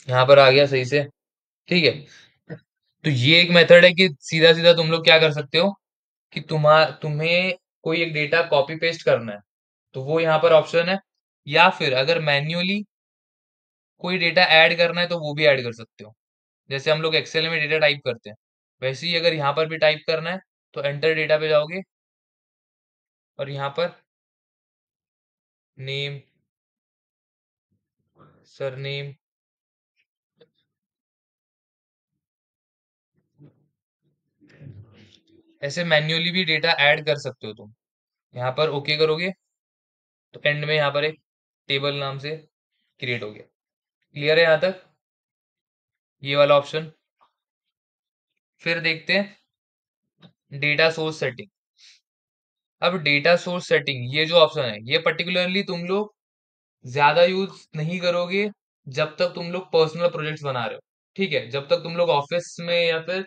यहाँ पर आ गया सही से। ठीक है, तो ये एक मेथड है कि सीधा सीधा तुम लोग क्या कर सकते हो कि तुम्हें कोई एक डेटा कॉपी पेस्ट करना है, तो वो यहाँ पर ऑप्शन है। या फिर अगर मैन्युअली कोई डेटा ऐड करना है तो वो भी ऐड कर सकते हो। जैसे हम लोग एक्सेल में डेटा टाइप करते हैं, वैसे ही अगर यहाँ पर भी टाइप करना है तो एंटर डेटा पे जाओगे और यहाँ पर नेम, सरनेम, ऐसे मैन्युअली भी डेटा ऐड कर सकते हो तुम। यहाँ पर ओके करोगे तो एंड में यहाँ पर एक टेबल नाम से क्रिएट हो गया। क्लियर है यहाँ तक, ये वाला ऑप्शन? फिर देखते हैं डेटा सोर्स सेटिंग। अब डेटा सोर्स सेटिंग, ये जो ऑप्शन है, ये पर्टिकुलरली तुम लोग ज्यादा यूज नहीं करोगे जब तक तुम लोग पर्सनल प्रोजेक्ट्स बना रहे हो। ठीक है, जब तक तुम लोग ऑफिस में या फिर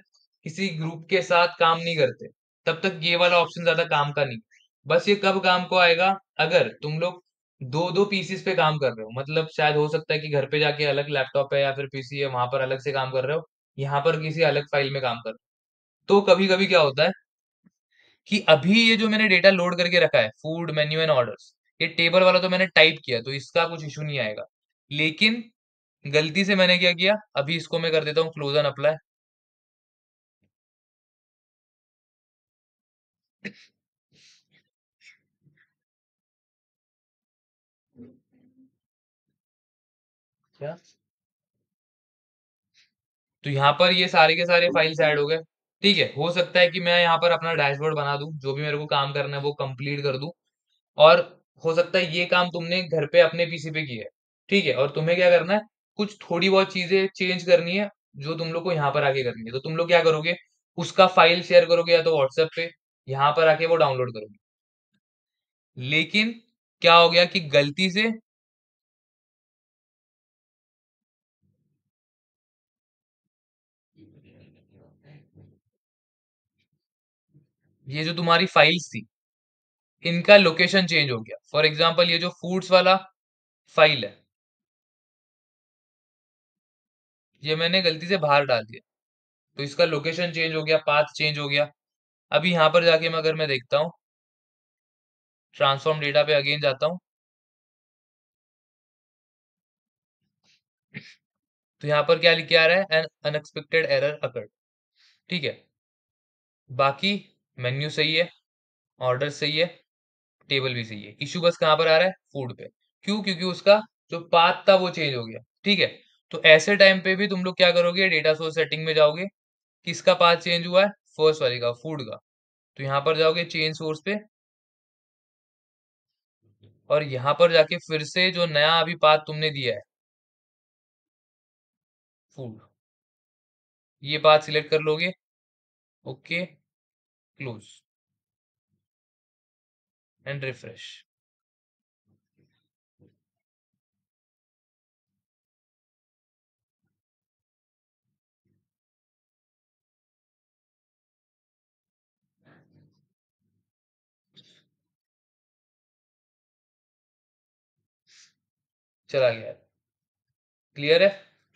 किसी ग्रुप के साथ काम नहीं करते, तब तक ये वाला ऑप्शन ज्यादा काम का नहीं। बस ये कब काम को आएगा? अगर तुम लोग दो दो पीसीस पे काम कर रहे हो, मतलब शायद हो सकता है कि घर पे जाके अलग लैपटॉप है या फिर पीसी है, वहां पर अलग से काम कर रहे हो, यहाँ पर किसी अलग फाइल में काम कर रहे हो। तो कभी कभी क्या होता है कि अभी ये जो मैंने डेटा लोड करके रखा है, फूड, मेन्यू एंड ऑर्डर्स, ये टेबल वाला तो मैंने टाइप किया, तो इसका कुछ इशू नहीं आएगा। लेकिन गलती से मैंने क्या किया, अभी इसको मैं कर देता हूँ क्लोज एंड अप्लाई। क्या? तो यहाँ पर ये सारे के सारे फाइल्स ऐड हो गए। ठीक है, हो सकता है कि मैं यहाँ पर अपना डैशबोर्ड बना दूं, जो भी मेरे को काम करना है वो कंप्लीट कर दूं, और हो सकता है ये काम तुमने घर पे अपने पीसी पे किया है, ठीक है, और तुम्हें क्या करना है, कुछ थोड़ी बहुत चीजें चेंज करनी है, जो तुम लोग को यहाँ पर आके करनी है, तो तुम लोग क्या करोगे, उसका फाइल शेयर करोगे या तो व्हाट्सएप पे, यहाँ पर आके वो डाउनलोड करोगे। लेकिन क्या हो गया कि गलती से ये जो तुम्हारी फाइल्स थी, इनका लोकेशन चेंज हो गया। फॉर एग्जाम्पल ये जो फूड्स वाला फाइल है, ये मैंने गलती से बाहर डाल दिया, तो इसका लोकेशन चेंज हो गया, पाथ चेंज हो गया। अभी यहाँ पर जाके मैं अगर मैं देखता हूँ, ट्रांसफॉर्म डेटा पे अगेन जाता हूँ, तो यहाँ पर क्या लिख के आ रहा है, एन अनएक्सपेक्टेड एरर अकर्ड। ठीक है, बाकी मेन्यू सही है, ऑर्डर सही है, टेबल भी सही है। इशू बस कहाँ पर आ रहा है, फूड पे। क्यों? क्योंकि उसका जो पाथ था वो चेंज हो गया। ठीक है, तो ऐसे टाइम पे भी तुम लोग क्या करोगे, डेटा सोर्स सेटिंग में जाओगे, किसका पाथ चेंज हुआ है, फर्स्ट वाले का, फूड का, तो यहाँ पर जाओगे चेंज सोर्स पे, और यहाँ पर जाके फिर से जो नया अभी पाथ तुमने दिया है, फूड, ये पाथ सिलेक्ट कर लोगे। Okay, close and refresh. चला गया। क्लियर है?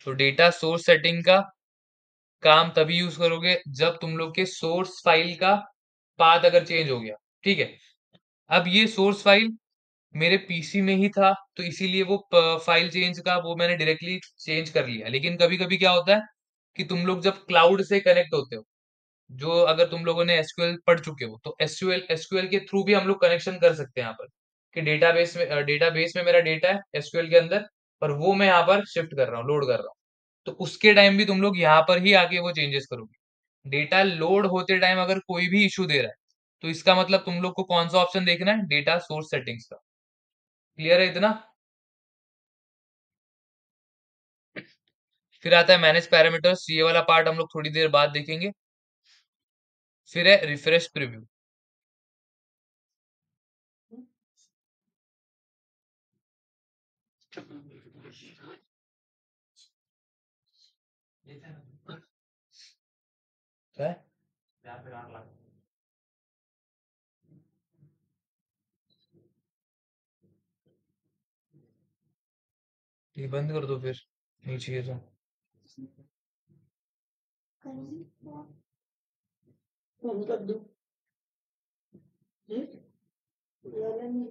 तो डेटा सोर्स सेटिंग का काम तभी यूज करोगे जब तुम लोग के सोर्स फाइल का पाथ अगर चेंज हो गया। ठीक है, अब ये सोर्स फाइल मेरे पीसी में ही था, तो इसीलिए वो फाइल चेंज का वो मैंने डायरेक्टली चेंज कर लिया। लेकिन कभी कभी क्या होता है कि तुम लोग जब क्लाउड से कनेक्ट होते हो, जो अगर तुम लोगों ने एसक्यूएल पढ़ चुके हो, तो एसक्यूएल एसक्यूएल के थ्रू भी हम लोग कनेक्शन कर सकते हैं यहाँ पर, कि डेटाबेस में मेरा डेटा है एसक्यूएल के अंदर, और वो मैं यहाँ पर शिफ्ट कर रहा हूँ, लोड कर रहा हूँ। तो उसके टाइम भी तुम लोग यहाँ पर ही आके वो चेंजेस करोगे। डेटा लोड होते टाइम अगर कोई भी इशू दे रहा है, तो इसका मतलब तुम लोग को कौन सा ऑप्शन देखना है, डेटा सोर्स सेटिंग्स का। क्लियर है इतना? फिर आता है मैनेज पैरामीटर्स, ये वाला पार्ट हम लोग थोड़ी देर बाद देखेंगे। फिर है रिफ्रेश प्रीव्यू। क्या है? ये बंद कर दो फिर, नहीं चाहिए तो। बंद कर दो। वाला नहीं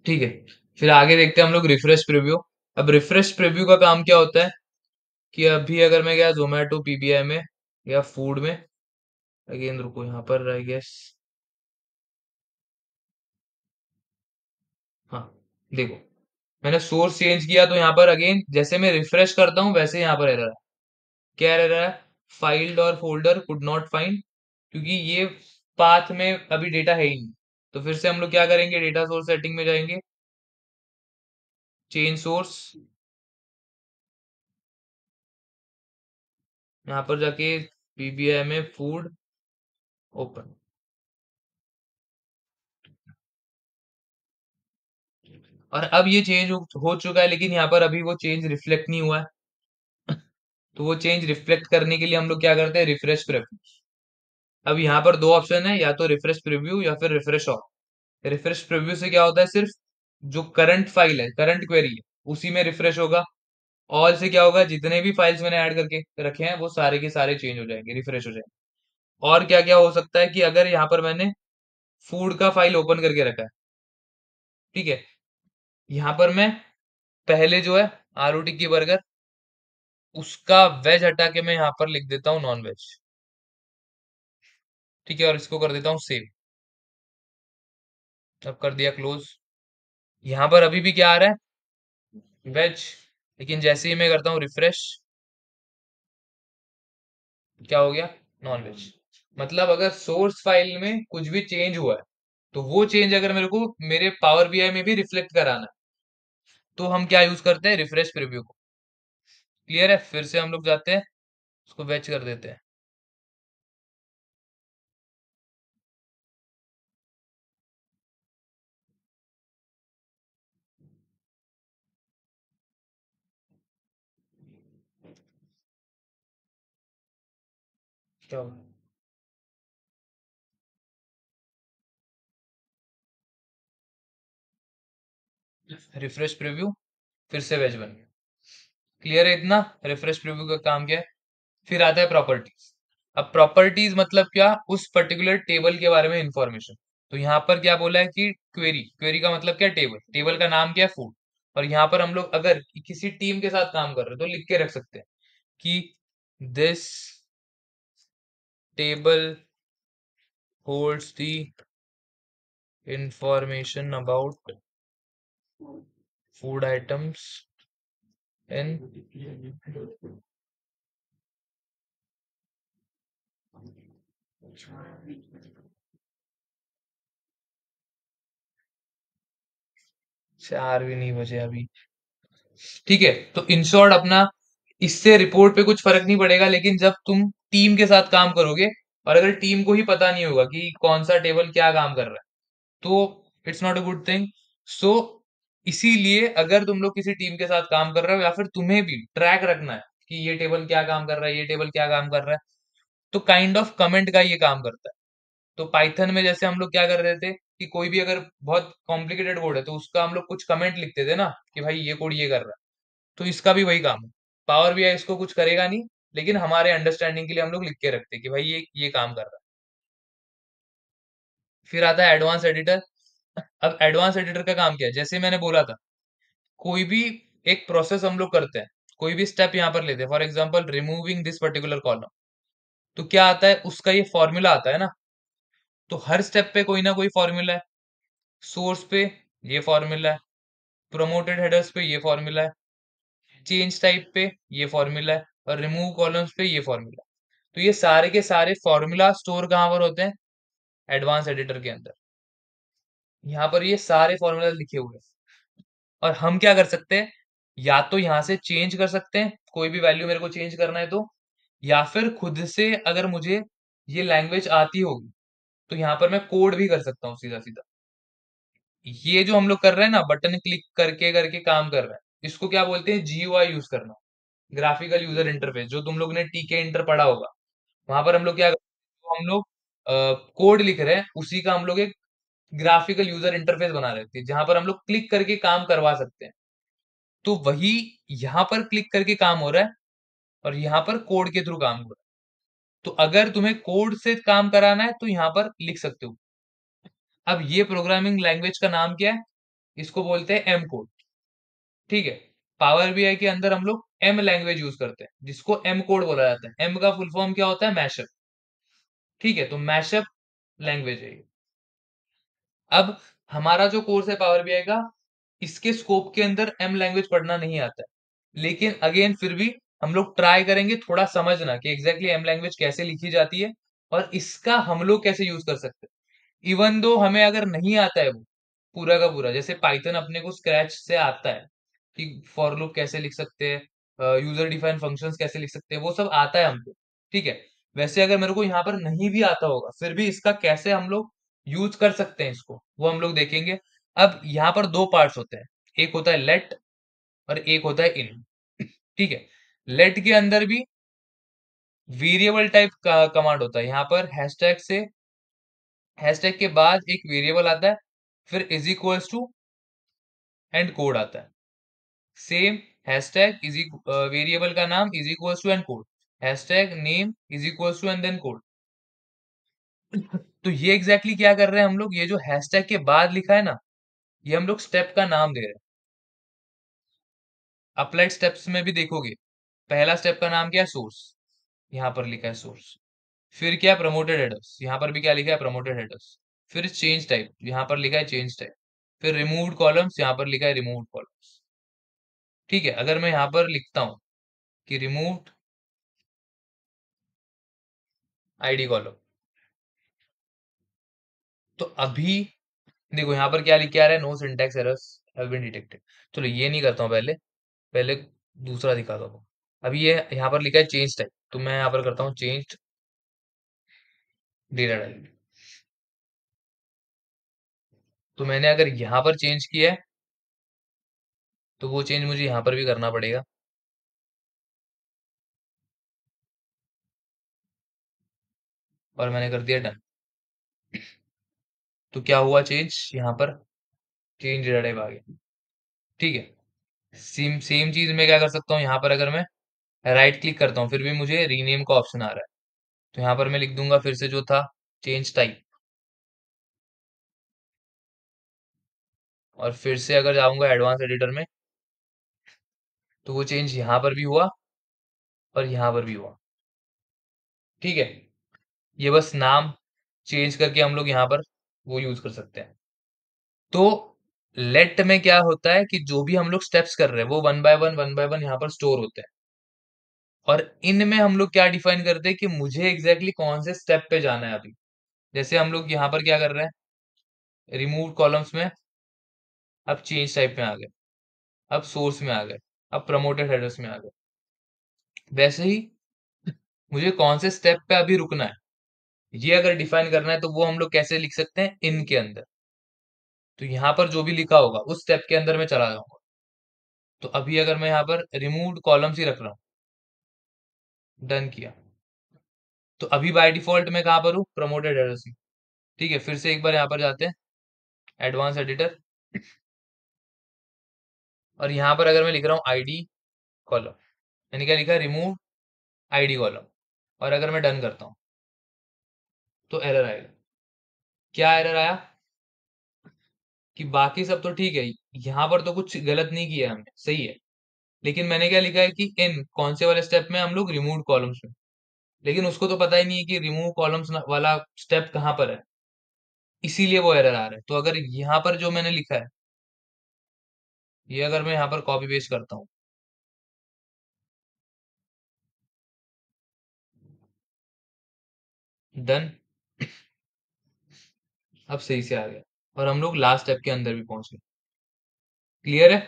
ठीक है, फिर आगे देखते हैं हम लोग रिफ्रेश प्रीव्यू। अब रिफ्रेश प्रीव्यू का काम क्या होता है कि अभी अगर मैं गया जोमेटो पीबीआई में या फूड में, अगेन रुको यहाँ पर आई गेस, हाँ देखो, मैंने सोर्स चेंज किया, तो यहाँ पर अगेन जैसे मैं रिफ्रेश करता हूँ वैसे यहाँ पर एरर है। क्या एरर है, फाइल्ड और फोल्डर कुड नॉट फाइंड, क्योंकि ये पाथ में अभी डेटा है ही नहीं। तो फिर से हम लोग क्या करेंगे, डेटा सोर्स सेटिंग में जाएंगे, चेंज सोर्स, यहाँ पर जाके पीबीआई में फूड, ओपन, और अब ये चेंज हो चुका है, लेकिन यहाँ पर अभी वो चेंज रिफ्लेक्ट नहीं हुआ है। तो वो चेंज रिफ्लेक्ट करने के लिए हम लोग क्या करते हैं, रिफ्रेश प्रीव्यू। अब यहाँ पर दो ऑप्शन है, या तो रिफ्रेश प्रीव्यू या फिर रिफ्रेश ऑल। रिफ्रेश प्रीव्यू से क्या होता है, सिर्फ जो करंट फाइल है, करंट क्वेरी है, उसी में रिफ्रेश होगा। ऑल से क्या होगा, जितने भी फाइल्स मैंने ऐड करके रखे हैं वो सारे के सारे चेंज हो जाएंगे, रिफ्रेश हो जाएंगे। और क्या क्या हो सकता है कि अगर यहाँ पर मैंने फूड का फाइल ओपन करके रखा है, ठीक है, यहाँ पर मैं पहले जो है आलू टिक्की बर्गर, उसका वेज हटा के मैं यहाँ पर लिख देता हूँ नॉन वेज। ठीक है, और इसको कर देता हूँ सेव। अब कर दिया क्लोज। यहाँ पर अभी भी क्या आ रहा है, वेज। लेकिन जैसे ही मैं करता हूँ रिफ्रेश, क्या हो गया? Non veg. मतलब अगर सोर्स फाइल में कुछ भी चेंज हुआ है, तो वो चेंज अगर मेरे को मेरे पावर बीआई में भी रिफ्लेक्ट कराना है, तो हम क्या यूज करते हैं? रिफ्रेश प्रीव्यू को। क्लियर है? फिर से हम लोग जाते हैं, उसको वेच कर देते हैं। क्या होगा? रिफ्रेश प्रीव्यू, फिर से वेज बन गया। क्लियर है इतना? रिफ्रेश प्रीव्यू का काम क्या है? फिर आता है प्रॉपर्टीज। अब प्रॉपर्टीज मतलब क्या? उस पर्टिकुलर टेबल के बारे में इंफॉर्मेशन। तो यहाँ पर क्या बोला है कि क्वेरी, क्वेरी का मतलब क्या? टेबल, टेबल का नाम क्या है? फूड। और यहाँ पर हम लोग अगर किसी टीम के साथ काम कर रहे हैं तो लिख के रख सकते हैं कि this table holds the information about food items in. चार भी नहीं बजे अभी। ठीक है, तो इन शॉर्ट अपना इससे रिपोर्ट पे कुछ फर्क नहीं पड़ेगा, लेकिन जब तुम टीम के साथ काम करोगे और अगर टीम को ही पता नहीं होगा कि कौन सा टेबल क्या काम कर रहा है, तो it's not a good thing. So इसीलिए अगर तुम लोग किसी टीम के साथ काम कर रहे हो या फिर तुम्हें भी ट्रैक रखना है कि ये टेबल क्या काम कर रहा है, ये टेबल क्या काम कर रहा है, तो काइंड ऑफ कमेंट का ये काम करता है। तो पाइथन में जैसे हम लोग क्या कर रहे थे कि कोई भी अगर बहुत कॉम्प्लिकेटेड कोड है तो उसका हम लोग कुछ कमेंट लिखते थे ना कि भाई ये कोड ये कर रहा है। तो इसका भी वही काम है। पावर बीआई इसको कुछ करेगा नहीं, लेकिन हमारे अंडरस्टैंडिंग के लिए हम लोग लिख के रखते हैं कि भाई ये काम कर रहा है। फिर आता है एडवांस एडिटर। अब एडवांस एडिटर का काम क्या है? जैसे मैंने बोला था, कोई भी एक प्रोसेस हम लोग करते हैं, कोई भी स्टेप यहाँ पर लेते हैं, for example removing this particular column, तो क्या आता है? उसका ये फॉर्मूला आता है ना। तो हर स्टेप पे कोई ना कोई फॉर्मूला है। सोर्स पे ये फॉर्मूला है, प्रोमोटेड हेडर्स पे ये फॉर्मूला है, चेंज टाइप पे ये फॉर्मूला है, और रिमूव कॉलम्स पे ये फॉर्मूला। तो ये सारे के सारे फॉर्मूला स्टोर कहाँ पर होते हैं? एडवांस एडिटर के अंदर। यहाँ पर ये सारे फॉर्मूला लिखे हुए हैं। और हम क्या कर सकते हैं? या तो यहाँ से चेंज कर सकते हैं, कोई भी वैल्यू मेरे को चेंज करना है तो, या फिर खुद से अगर मुझे ये लैंग्वेज आती होगी तो यहाँ पर मैं कोड भी कर सकता हूँ सीधा सीधा। ये जो हम लोग कर रहे हैं ना, बटन क्लिक करके करके काम कर रहे हैं, इसको क्या बोलते हैं? जीयूआई यूज करना, ग्राफिकल यूजर इंटरफेस, जो तुम लोग ने टीके इंटर पढ़ा होगा। वहां पर हम लोग क्या करते हैं? तो हम लोग कोड लिख रहे हैं, उसी का हम लोग एक ग्राफिकल यूजर इंटरफेस बना रहे थे जहां पर हम लोग क्लिक करके काम करवा सकते हैं। तो वही यहाँ पर क्लिक करके काम हो रहा है और यहाँ पर कोड के थ्रू काम हो रहा है। तो अगर तुम्हें कोड से काम कराना है तो यहाँ पर लिख सकते हो। अब ये प्रोग्रामिंग लैंग्वेज का नाम क्या है? इसको बोलते हैं एम कोड। ठीक है। पावर बीआई के अंदर हम लोग एम लैंग्वेज यूज करते हैं, जिसको एम कोड बोला जाता है। एम का फुल फॉर्म क्या होता है? मैशअप। ठीक है, तो मैशअप लैंग्वेज है ये। अब हमारा जो कोर्स है पावर बीआई का, इसके स्कोप के अंदर एम लैंग्वेज पढ़ना नहीं आता है, लेकिन अगेन फिर भी हम लोग ट्राई करेंगे थोड़ा समझना कि एग्जैक्टली एम लैंग्वेज कैसे लिखी जाती है और इसका हम लोग कैसे यूज कर सकते हैं। इवन दो हमें अगर नहीं आता है वो पूरा का पूरा, जैसे पाइथन अपने को स्क्रैच से आता है कि फॉर लूप कैसे लिख सकते हैं, यूजर डिफाइन फंक्शंस कैसे लिख सकते हैं, वो सब आता है हमको। ठीक है। वैसे अगर मेरे को यहाँ पर नहीं भी आता होगा, फिर भी इसका कैसे हम लोग यूज कर सकते हैं इसको, वो हम लोग देखेंगे। अब यहाँ पर दो पार्ट्स होते हैं, एक होता है लेट और एक होता है इन। ठीक है। लेट के अंदर भी वेरिएबल टाइप का कमांड होता है। यहाँ पर हैशटैग से, हैशटैग के बाद एक वेरिएबल आता है, फिर is equals to and code आता है। सेम हैशटैग इज वेरिएबल का नाम is equals to and code, hashtag name is equals to and then code. तो ये एग्जैक्टली exactly क्या कर रहे हैं हम लोग? ये जो हैशटैग के बाद लिखा है ना, ये हम लोग स्टेप का नाम दे रहे हैं। अप्लाइड स्टेप्स में भी देखोगे, पहला स्टेप का नाम क्या है? सोर्स। यहाँ पर लिखा है सोर्स। फिर क्या? Promoted headers. यहाँ पर भी क्या लिखा है? Promoted headers. फिर चेंज टाइप, यहाँ पर लिखा है चेंज टाइप। फिर रिमूव्ड कॉलम्स, यहाँ पर लिखा है रिमूव्ड कॉलम्स। ठीक है, अगर मैं यहाँ पर लिखता हूं कि रिमूव आईडी कॉलम, तो अभी देखो यहाँ पर क्या लिख के आ रहा है, no syntax errors have been detected. चलो ये नहीं करता हूँ, पहले पहले दूसरा दिखाता हूँ। अभी ये यहाँ पर लिखा है चेंज टाइप, तो मैं यहाँ पर करता हूँ चेंज डेटा टाइप। तो मैंने अगर यहाँ पर चेंज किया है तो वो चेंज मुझे यहाँ पर भी करना पड़ेगा। और मैंने कर दिया डन। तो क्या हुआ चेंज, यहाँ पर चेंज डेटा टाइप आ गया। ठीक है, सेम सेम चीज मैं क्या कर सकता हूँ, यहाँ पर अगर मैं राइट क्लिक करता हूँ फिर भी मुझे रीनेम का ऑप्शन आ रहा है। तो यहाँ पर मैं लिख दूंगा फिर से जो था चेंज टाइप, और फिर से अगर जाऊंगा एडवांस एडिटर में तो वो चेंज यहाँ पर भी हुआ और यहाँ पर भी हुआ। ठीक है, ये बस नाम चेंज करके हम लोग यहाँ पर वो यूज कर सकते हैं। तो लेट में क्या होता है कि जो भी हम लोग स्टेप्स कर रहे हैं वो वन बाय वन यहाँ पर स्टोर होते हैं। और इनमें हम लोग क्या डिफाइन करते हैं कि मुझे एग्जैक्टली कौन से स्टेप पे जाना है अभी। जैसे हम लोग यहाँ पर क्या कर रहे हैं, रिमूव कॉलम्स में अब चेंज टाइप में आ गए, अब सोर्स में आ गए, अब प्रमोटेड हेडर्स में आ गए। वैसे ही मुझे कौन से स्टेप पे अभी रुकना है ये अगर डिफाइन करना है तो वो हम लोग कैसे लिख सकते हैं, इन के अंदर। तो यहाँ पर जो भी लिखा होगा उस स्टेप के अंदर मैं चला जाऊंगा। तो अभी अगर मैं यहाँ पर रिमूव्ड कॉलम्स ही रख रहा हूँ, डन किया, तो अभी बाय डिफॉल्ट मैं कहाँ पर हूँ, प्रमोटेड हेडर्स में। ठीक है, फिर से एक बार यहाँ पर जाते हैं एडवांस एडिटर, और यहाँ पर अगर मैं लिख रहा हूँ आईडी कॉलम, मैंने क्या लिखा, रिमूव आईडी कॉलम, और अगर मैं डन करता हूँ तो एरर आएगा। क्या एरर आया कि बाकी सब तो ठीक है, यहाँ पर तो कुछ गलत नहीं किया हमने, सही है, लेकिन मैंने क्या लिखा है कि इन कौन से वाले स्टेप में, हम लोग रिमूव कॉलम्स में। लेकिन उसको तो पता ही नहीं है कि रिमूव कॉलम्स वाला स्टेप कहाँ पर है, इसीलिए वो एरर आ रहा है। तो अगर यहाँ पर जो मैंने लिखा है ये अगर मैं यहाँ पर कॉपी पेस्ट करता हूँ, डन, अब सही से आ गया और हम लोग लास्ट स्टेप के अंदर भी पहुंच गए। क्लियर है,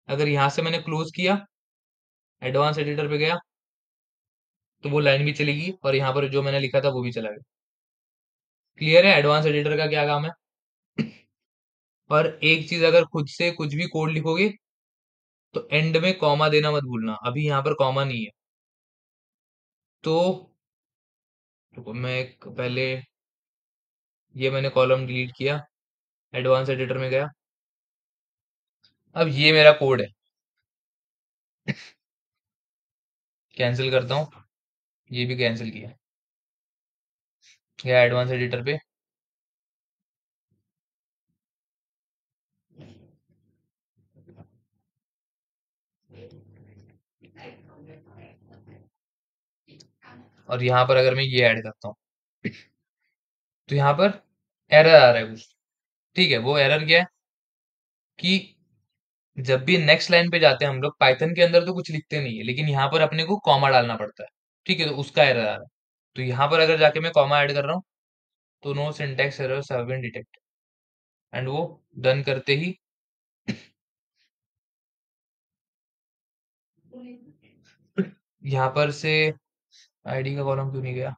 अगर यहाँ से मैंने क्लोज किया, एडवांस एडिटर पे गया, तो वो लाइन भी चलेगी और यहाँ पर जो मैंने लिखा था वो भी चला गया। क्लियर है एडवांस एडिटर का क्या काम है। और एक चीज, अगर खुद से कुछ भी कोड लिखोगे तो एंड में कॉमा देना मत भूलना, अभी यहाँ पर कॉमा नहीं है। तो रुको, मैं एक पहले ये मैंने कॉलम डिलीट किया, एडवांस एडिटर में गया, अब ये मेरा कोड है, कैंसिल करता हूँ, ये भी कैंसिल किया, गया एडवांस एडिटर पे, और यहाँ पर अगर मैं ये ऐड करता हूँ तो यहाँ पर एरर आ रहा है कुछ। ठीक है, वो एरर क्या है कि जब भी नेक्स्ट लाइन पे जाते हैं हम लोग, पाइथन के अंदर तो कुछ लिखते नहीं है, लेकिन यहाँ पर अपने को कॉमा डालना पड़ता है। ठीक है, तो उसका एरर आ रहा है। तो यहाँ पर अगर जाके मैं कॉमा ऐड कर रहा हूँ तो no syntax errors have been detected, and वो डन करते ही यहाँ पर से आईडी का कॉलम क्यों नहीं गया,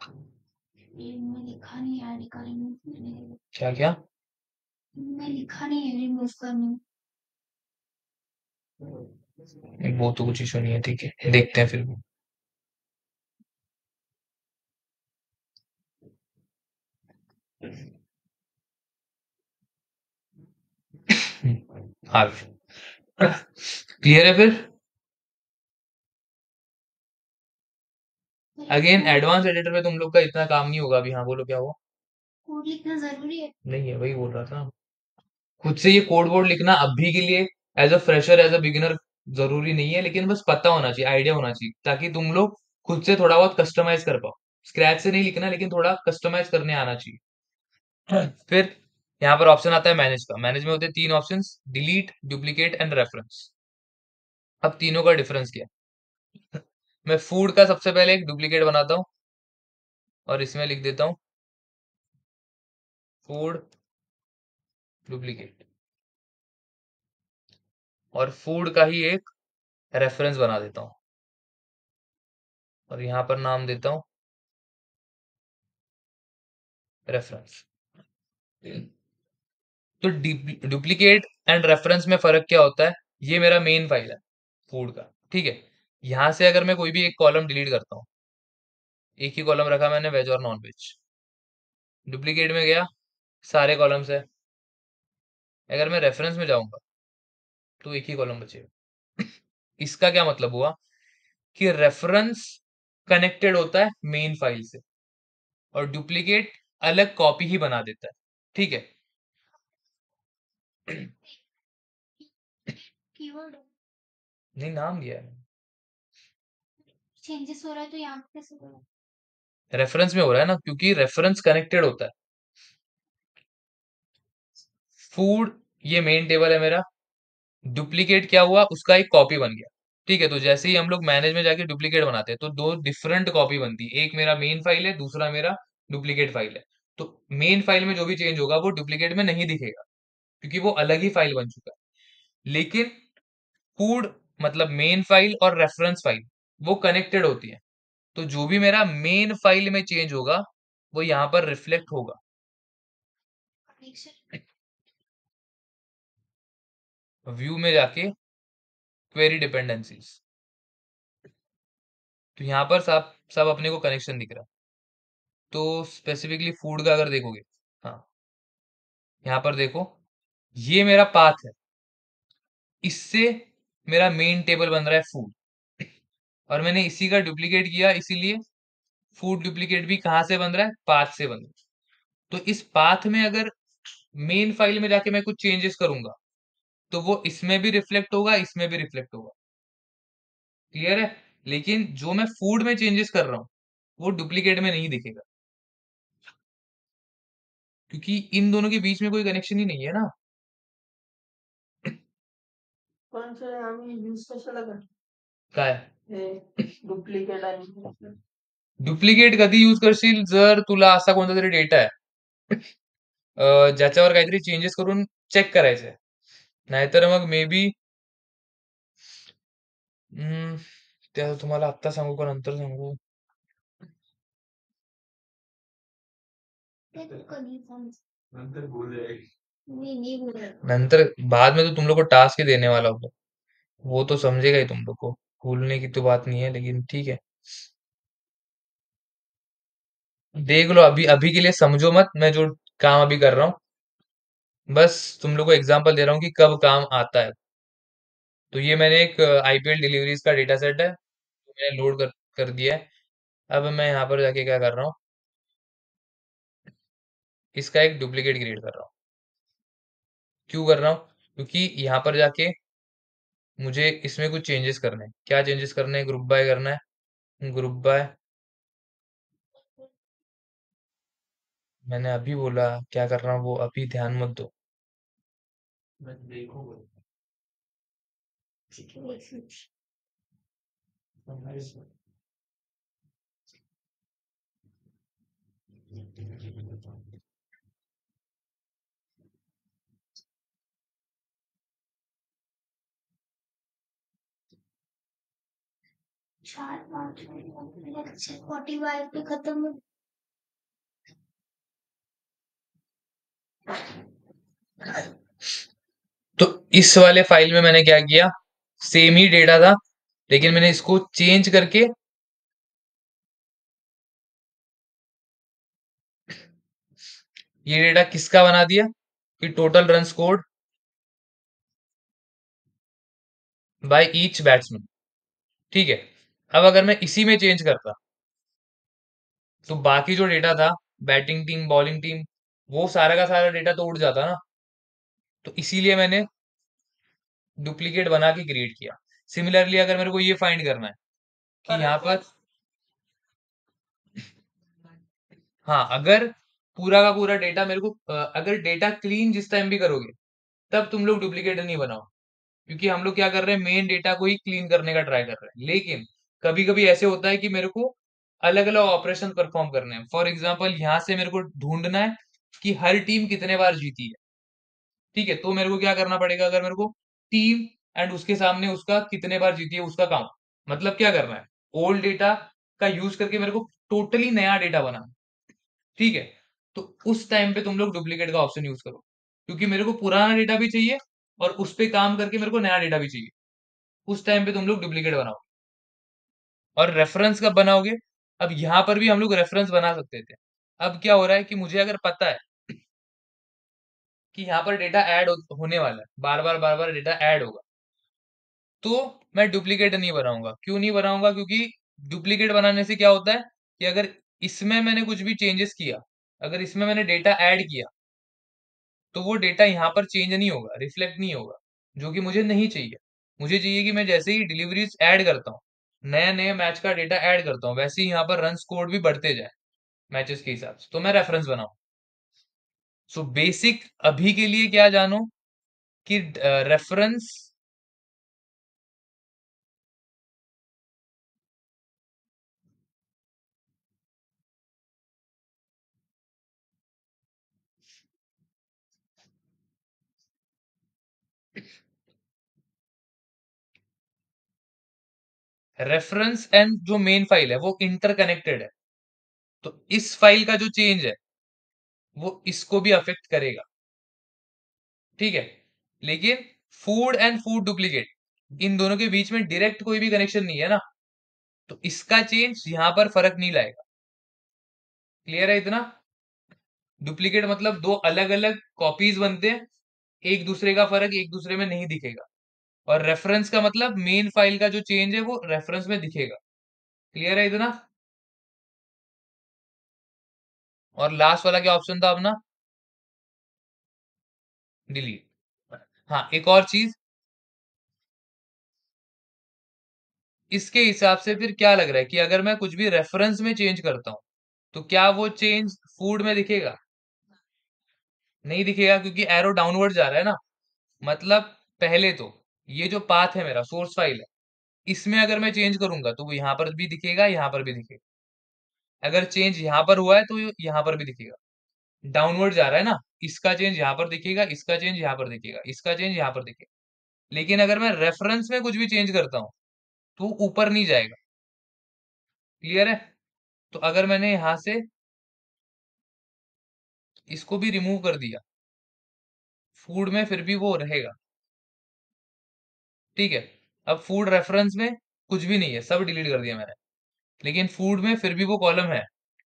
ये मैं लिखा नहीं है रिमूव क्या क्या, मैं लिखा नहीं है रिमूव करने। वो तो कुछ इशू नहीं है, ठीक है देखते हैं फिर भी। हाँ, क्लियर है फिर। अगेन एडवांस एडिटर पे तुम लोग का इतना काम नहीं होगा अभी। हाँ बोलो, क्या हुआ। कोड लिखना जरूरी है। नहीं है, वही बोल रहा था, खुद से ये कोड वर्ड लिखना अभी के लिए as a fresher, as a beginner जरूरी नहीं है, लेकिन बस पता होना चाहिए, आइडिया होना चाहिए, ताकि तुम लोग खुद से थोड़ा बहुत कस्टमाइज कर पाओ। स्क्रैच से नहीं लिखना, लेकिन थोड़ा कस्टमाइज करने आना चाहिए। फिर यहाँ पर ऑप्शन आता है मैनेज का। मैनेज में होते हैं 3 options, delete, duplicate and reference. अब तीनों का डिफरेंस क्या है? मैं फूड का सबसे पहले एक डुप्लीकेट बनाता हूँ और इसमें लिख देता हूँ फूड डुप्लीकेट, और फूड का ही एक रेफरेंस बना देता हूँ और यहाँ पर नाम देता हूँ रेफरेंस। तो डुप्लीकेट एंड रेफरेंस में फर्क क्या होता है? ये मेरा मेन फाइल है फूड का, ठीक है। यहां से अगर मैं कोई भी एक कॉलम डिलीट करता हूँ, एक ही कॉलम रखा मैंने वेज और नॉन वेज, डुप्लीकेट में गया सारे कॉलम्स है। अगर मैं रेफरेंस में जाऊंगा तो एक ही कॉलम बचेगा। इसका क्या मतलब हुआ कि रेफरेंस कनेक्टेड होता है मेन फाइल से और डुप्लीकेट अलग कॉपी ही बना देता है, ठीक है। कीवर्ड नहीं, नाम दिया है। चेंजेस हो रहा है तो यहाँ पे कैसे हो रहा है? रेफरेंस में हो रहा है ना, क्योंकि रेफरेंस कनेक्टेड होता है। फूड ये मेन टेबल है मेरा, डुप्लीकेट क्या हुआ, उसका एक कॉपी बन गया, ठीक है। तो जैसे ही हम लोग मैनेज में जाके डुप्लीकेट बनाते हैं तो दो डिफरेंट कॉपी बनती है, एक मेरा मेन फाइल है, दूसरा मेरा डुप्लीकेट फाइल है। तो मेन फाइल में जो भी चेंज होगा वो डुप्लीकेट में नहीं दिखेगा क्योंकि वो अलग ही फाइल बन चुका है। लेकिन फूड मतलब मेन फाइल और रेफरेंस फाइल वो कनेक्टेड होती है, तो जो भी मेरा मेन फाइल में चेंज होगा वो यहाँ पर रिफ्लेक्ट होगा। कनेक्शन व्यू में जाके क्वेरी डिपेंडेंसीज, तो यहाँ पर सब सब अपने को कनेक्शन दिख रहा है। तो स्पेसिफिकली फूड का अगर देखोगे, हाँ, यहाँ पर देखो, ये मेरा पाथ है, इससे मेरा मेन टेबल बन रहा है फूड, और मैंने इसी का डुप्लीकेट किया, इसीलिए फूड डुप्लीकेट भी कहाँ से बन रहा है, पाथ से बन रहा है। तो इस पाथ में अगर मेन फाइल में जाके मैं कुछ चेंजेस करूंगा तो वो इसमें भी रिफ्लेक्ट होगा, इसमें भी रिफ्लेक्ट होगा, क्लियर है। लेकिन जो मैं फूड में चेंजेस कर रहा हूँ वो डुप्लीकेट में नहीं दिखेगा क्योंकि इन दोनों के बीच में कोई कनेक्शन ही नहीं है ना। कोणचं आम्ही यूज कशाला करतो काय हे डुप्लिकेट आणि डुप्लिकेट कधी यूज करशील, जर तुला असा कोणता तरी डेटा आहे ज्याच्यावर काहीतरी चेंजेस करून चेक करायचंय, नाहीतर मग मे बी त्या तुम्हाला आत्ता सांगू का नंतर सांगू? ते तो कधी सांग नहीं बोल रहा है। नंतर बाद में तो तुम लोग को टास्क ही देने वाला होगा, वो तो समझेगा ही तुम लोग को, भूलने की तो बात नहीं है, लेकिन ठीक है, देख लो। अभी अभी के लिए समझो मत, मैं जो काम अभी कर रहा हूँ, बस तुम लोग को एग्जांपल दे रहा हूँ कि कब काम आता है। तो ये मैंने एक आईपीएल डिलीवरीज का डेटा सेट है, तो मैंने लोड कर दिया है। अब मैं यहाँ पर जाके क्या कर रहा हूँ, इसका एक डुप्लीकेट क्रिएट कर रहा हूँ। क्यों कर रहा हूँ? क्योंकि यहाँ पर जाके मुझे इसमें कुछ चेंजेस करने हैं। क्या चेंजेस करने हैं? ग्रुप बाय करना है। ग्रुप बाय मैंने अभी बोला, क्या कर रहा हूँ वो अभी ध्यान मत दो। ठीक है, एक मिनट। चार पाँच मिनट 45 पे खत्म हो। तो इस वाले फाइल में मैंने क्या किया, सेम ही डेटा था, लेकिन मैंने इसको चेंज करके ये डेटा किसका बना दिया कि total run scored by each batsman, ठीक है। अब अगर मैं इसी में चेंज करता तो बाकी जो डेटा था, बैटिंग टीम, बॉलिंग टीम, वो सारा का सारा डेटा तो उड़ जाता ना। तो इसीलिए मैंने डुप्लीकेट बना के क्रिएट किया। सिमिलरली अगर मेरे को ये फाइंड करना है कि यहाँ पर, हाँ, अगर पूरा का पूरा डेटा मेरे को अगर डेटा क्लीन जिस टाइम भी करोगे तब तुम लोग डुप्लीकेट नहीं बनाओ, क्योंकि हम लोग क्या कर रहे हैं, मेन डेटा को ही क्लीन करने का ट्राई कर रहे हैं। लेकिन कभी कभी ऐसे होता है कि मेरे को अलग अलग ऑपरेशन परफॉर्म करने हैं। फॉर एग्जाम्पल यहाँ से मेरे को ढूंढना है कि हर टीम कितने बार जीती है। ठीक है, तो मेरे को क्या करना पड़ेगा, अगर मेरे को टीम एंड उसके सामने उसका कितने बार जीती है उसका काउंट, मतलब क्या करना है, ओल्ड डेटा का यूज करके मेरे को टोटली नया डेटा बनाना है। ठीक है, तो उस टाइम पे तुम लोग डुप्लीकेट का ऑप्शन यूज करो, क्योंकि मेरे को पुराना डेटा भी चाहिए और उस पे काम करके मेरे को नया डेटा भी चाहिए। उस टाइम पे तुम लोग डुप्लीकेट बनाओ। और रेफरेंस कब बनाओगे, अब यहां पर भी हम लोग रेफरेंस बना सकते थे। अब क्या हो रहा है कि मुझे अगर पता है कि यहाँ पर डेटा ऐड होने वाला है, बार बार डेटा ऐड होगा, तो मैं डुप्लीकेट नहीं बनाऊंगा। क्यों नहीं बनाऊंगा, क्योंकि डुप्लीकेट बनाने से क्या होता है कि अगर इसमें मैंने कुछ भी चेंजेस किया, अगर इसमें मैंने डेटा ऐड किया, तो वो डेटा यहाँ पर चेंज नहीं होगा, रिफ्लेक्ट नहीं होगा, जो कि मुझे नहीं चाहिए। मुझे चाहिए कि मैं जैसे ही डिलीवरीज ऐड करता हूँ, नया नया मैच का डेटा ऐड करता हूँ, वैसे ही यहाँ पर रन स्कोर भी बढ़ते जाए मैचेस के हिसाब से, तो मैं रेफरेंस बनाऊं। सो बेसिक अभी के लिए क्या जानो कि रेफरेंस रेफरेंस एंड जो मेन फाइल है वो इंटरकनेक्टेड है, तो इस फाइल का जो चेंज है वो इसको भी अफेक्ट करेगा। ठीक है, लेकिन फूड एंड फूड डुप्लीकेट इन दोनों के बीच में डायरेक्ट कोई भी कनेक्शन नहीं है ना, तो इसका चेंज यहां पर फर्क नहीं लाएगा। क्लियर है इतना? डुप्लीकेट मतलब दो अलग अलग कॉपीज बनते हैं, एक दूसरे का फर्क एक दूसरे में नहीं दिखेगा। और रेफरेंस का मतलब मेन फाइल का जो चेंज है वो रेफरेंस में दिखेगा। क्लियर है इतना? और लास्ट वाला क्या ऑप्शन था अपना? डिलीट। हाँ, एक और चीज, इसके हिसाब से फिर क्या लग रहा है कि अगर मैं कुछ भी रेफरेंस में चेंज करता हूं, तो क्या वो चेंज फूड में दिखेगा? नहीं दिखेगा, क्योंकि एरो डाउनवर्ड जा रहा है ना। मतलब पहले तो ये जो पाथ है मेरा सोर्स फाइल है, इसमें अगर मैं चेंज करूंगा तो वो यहां पर भी दिखेगा, यहां पर भी दिखेगा। अगर चेंज यहां पर हुआ है तो यहां पर भी दिखेगा। डाउनवर्ड जा रहा है ना, इसका चेंज यहां पर दिखेगा, इसका चेंज यहां पर दिखेगा, इसका चेंज यहां पर दिखेगा। लेकिन अगर मैं रेफरेंस में कुछ भी चेंज करता हूं तो वो ऊपर नहीं जाएगा। क्लियर है? तो अगर मैंने यहां से इसको भी रिमूव कर दिया, फूड में फिर भी वो रहेगा। ठीक है, अब फूड रेफरेंस में कुछ भी नहीं है, सब डिलीट कर दिया मैंने, लेकिन फूड में फिर भी वो कॉलम है,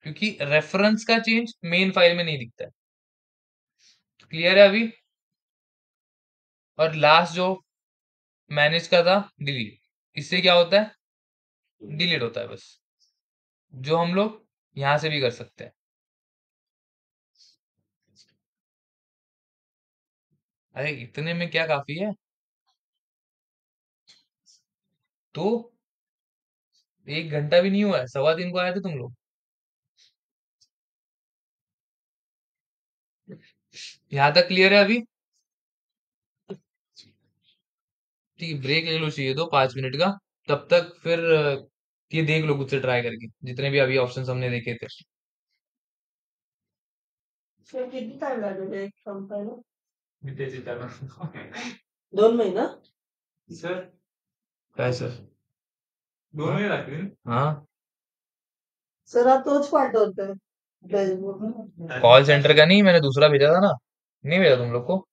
क्योंकि रेफरेंस का चेंज मेन फाइल में नहीं दिखता है। क्लियर है अभी? और लास्ट जो मैनेज का था, डिलीट, इससे क्या होता है, डिलीट होता है बस, जो हम लोग यहां से भी कर सकते हैं। अरे इतने में क्या काफी है? तो 1 घंटा भी नहीं हुआ है, 3:15 को आए थे तुम लोग। यहाँ तक क्लियर है अभी? ठीक है, ब्रेक ले लो चाहिए तो 5 मिनट का। तब तक फिर ये देख लो खुद से ट्राई करके, जितने भी अभी ऑप्शन हमने देखे थे। फिर किती टाइम लागेल एक संपायला? मी तेच विचारणार. 2 महिना? सर काय सर? 2 महिने लागतील. हाँ, सर हा तोच पाठवतोय फेसबुक. कॉल सेंटर का नहीं, मैंने दूसरा भेजा था ना, नहीं भेजा तुम लोग को?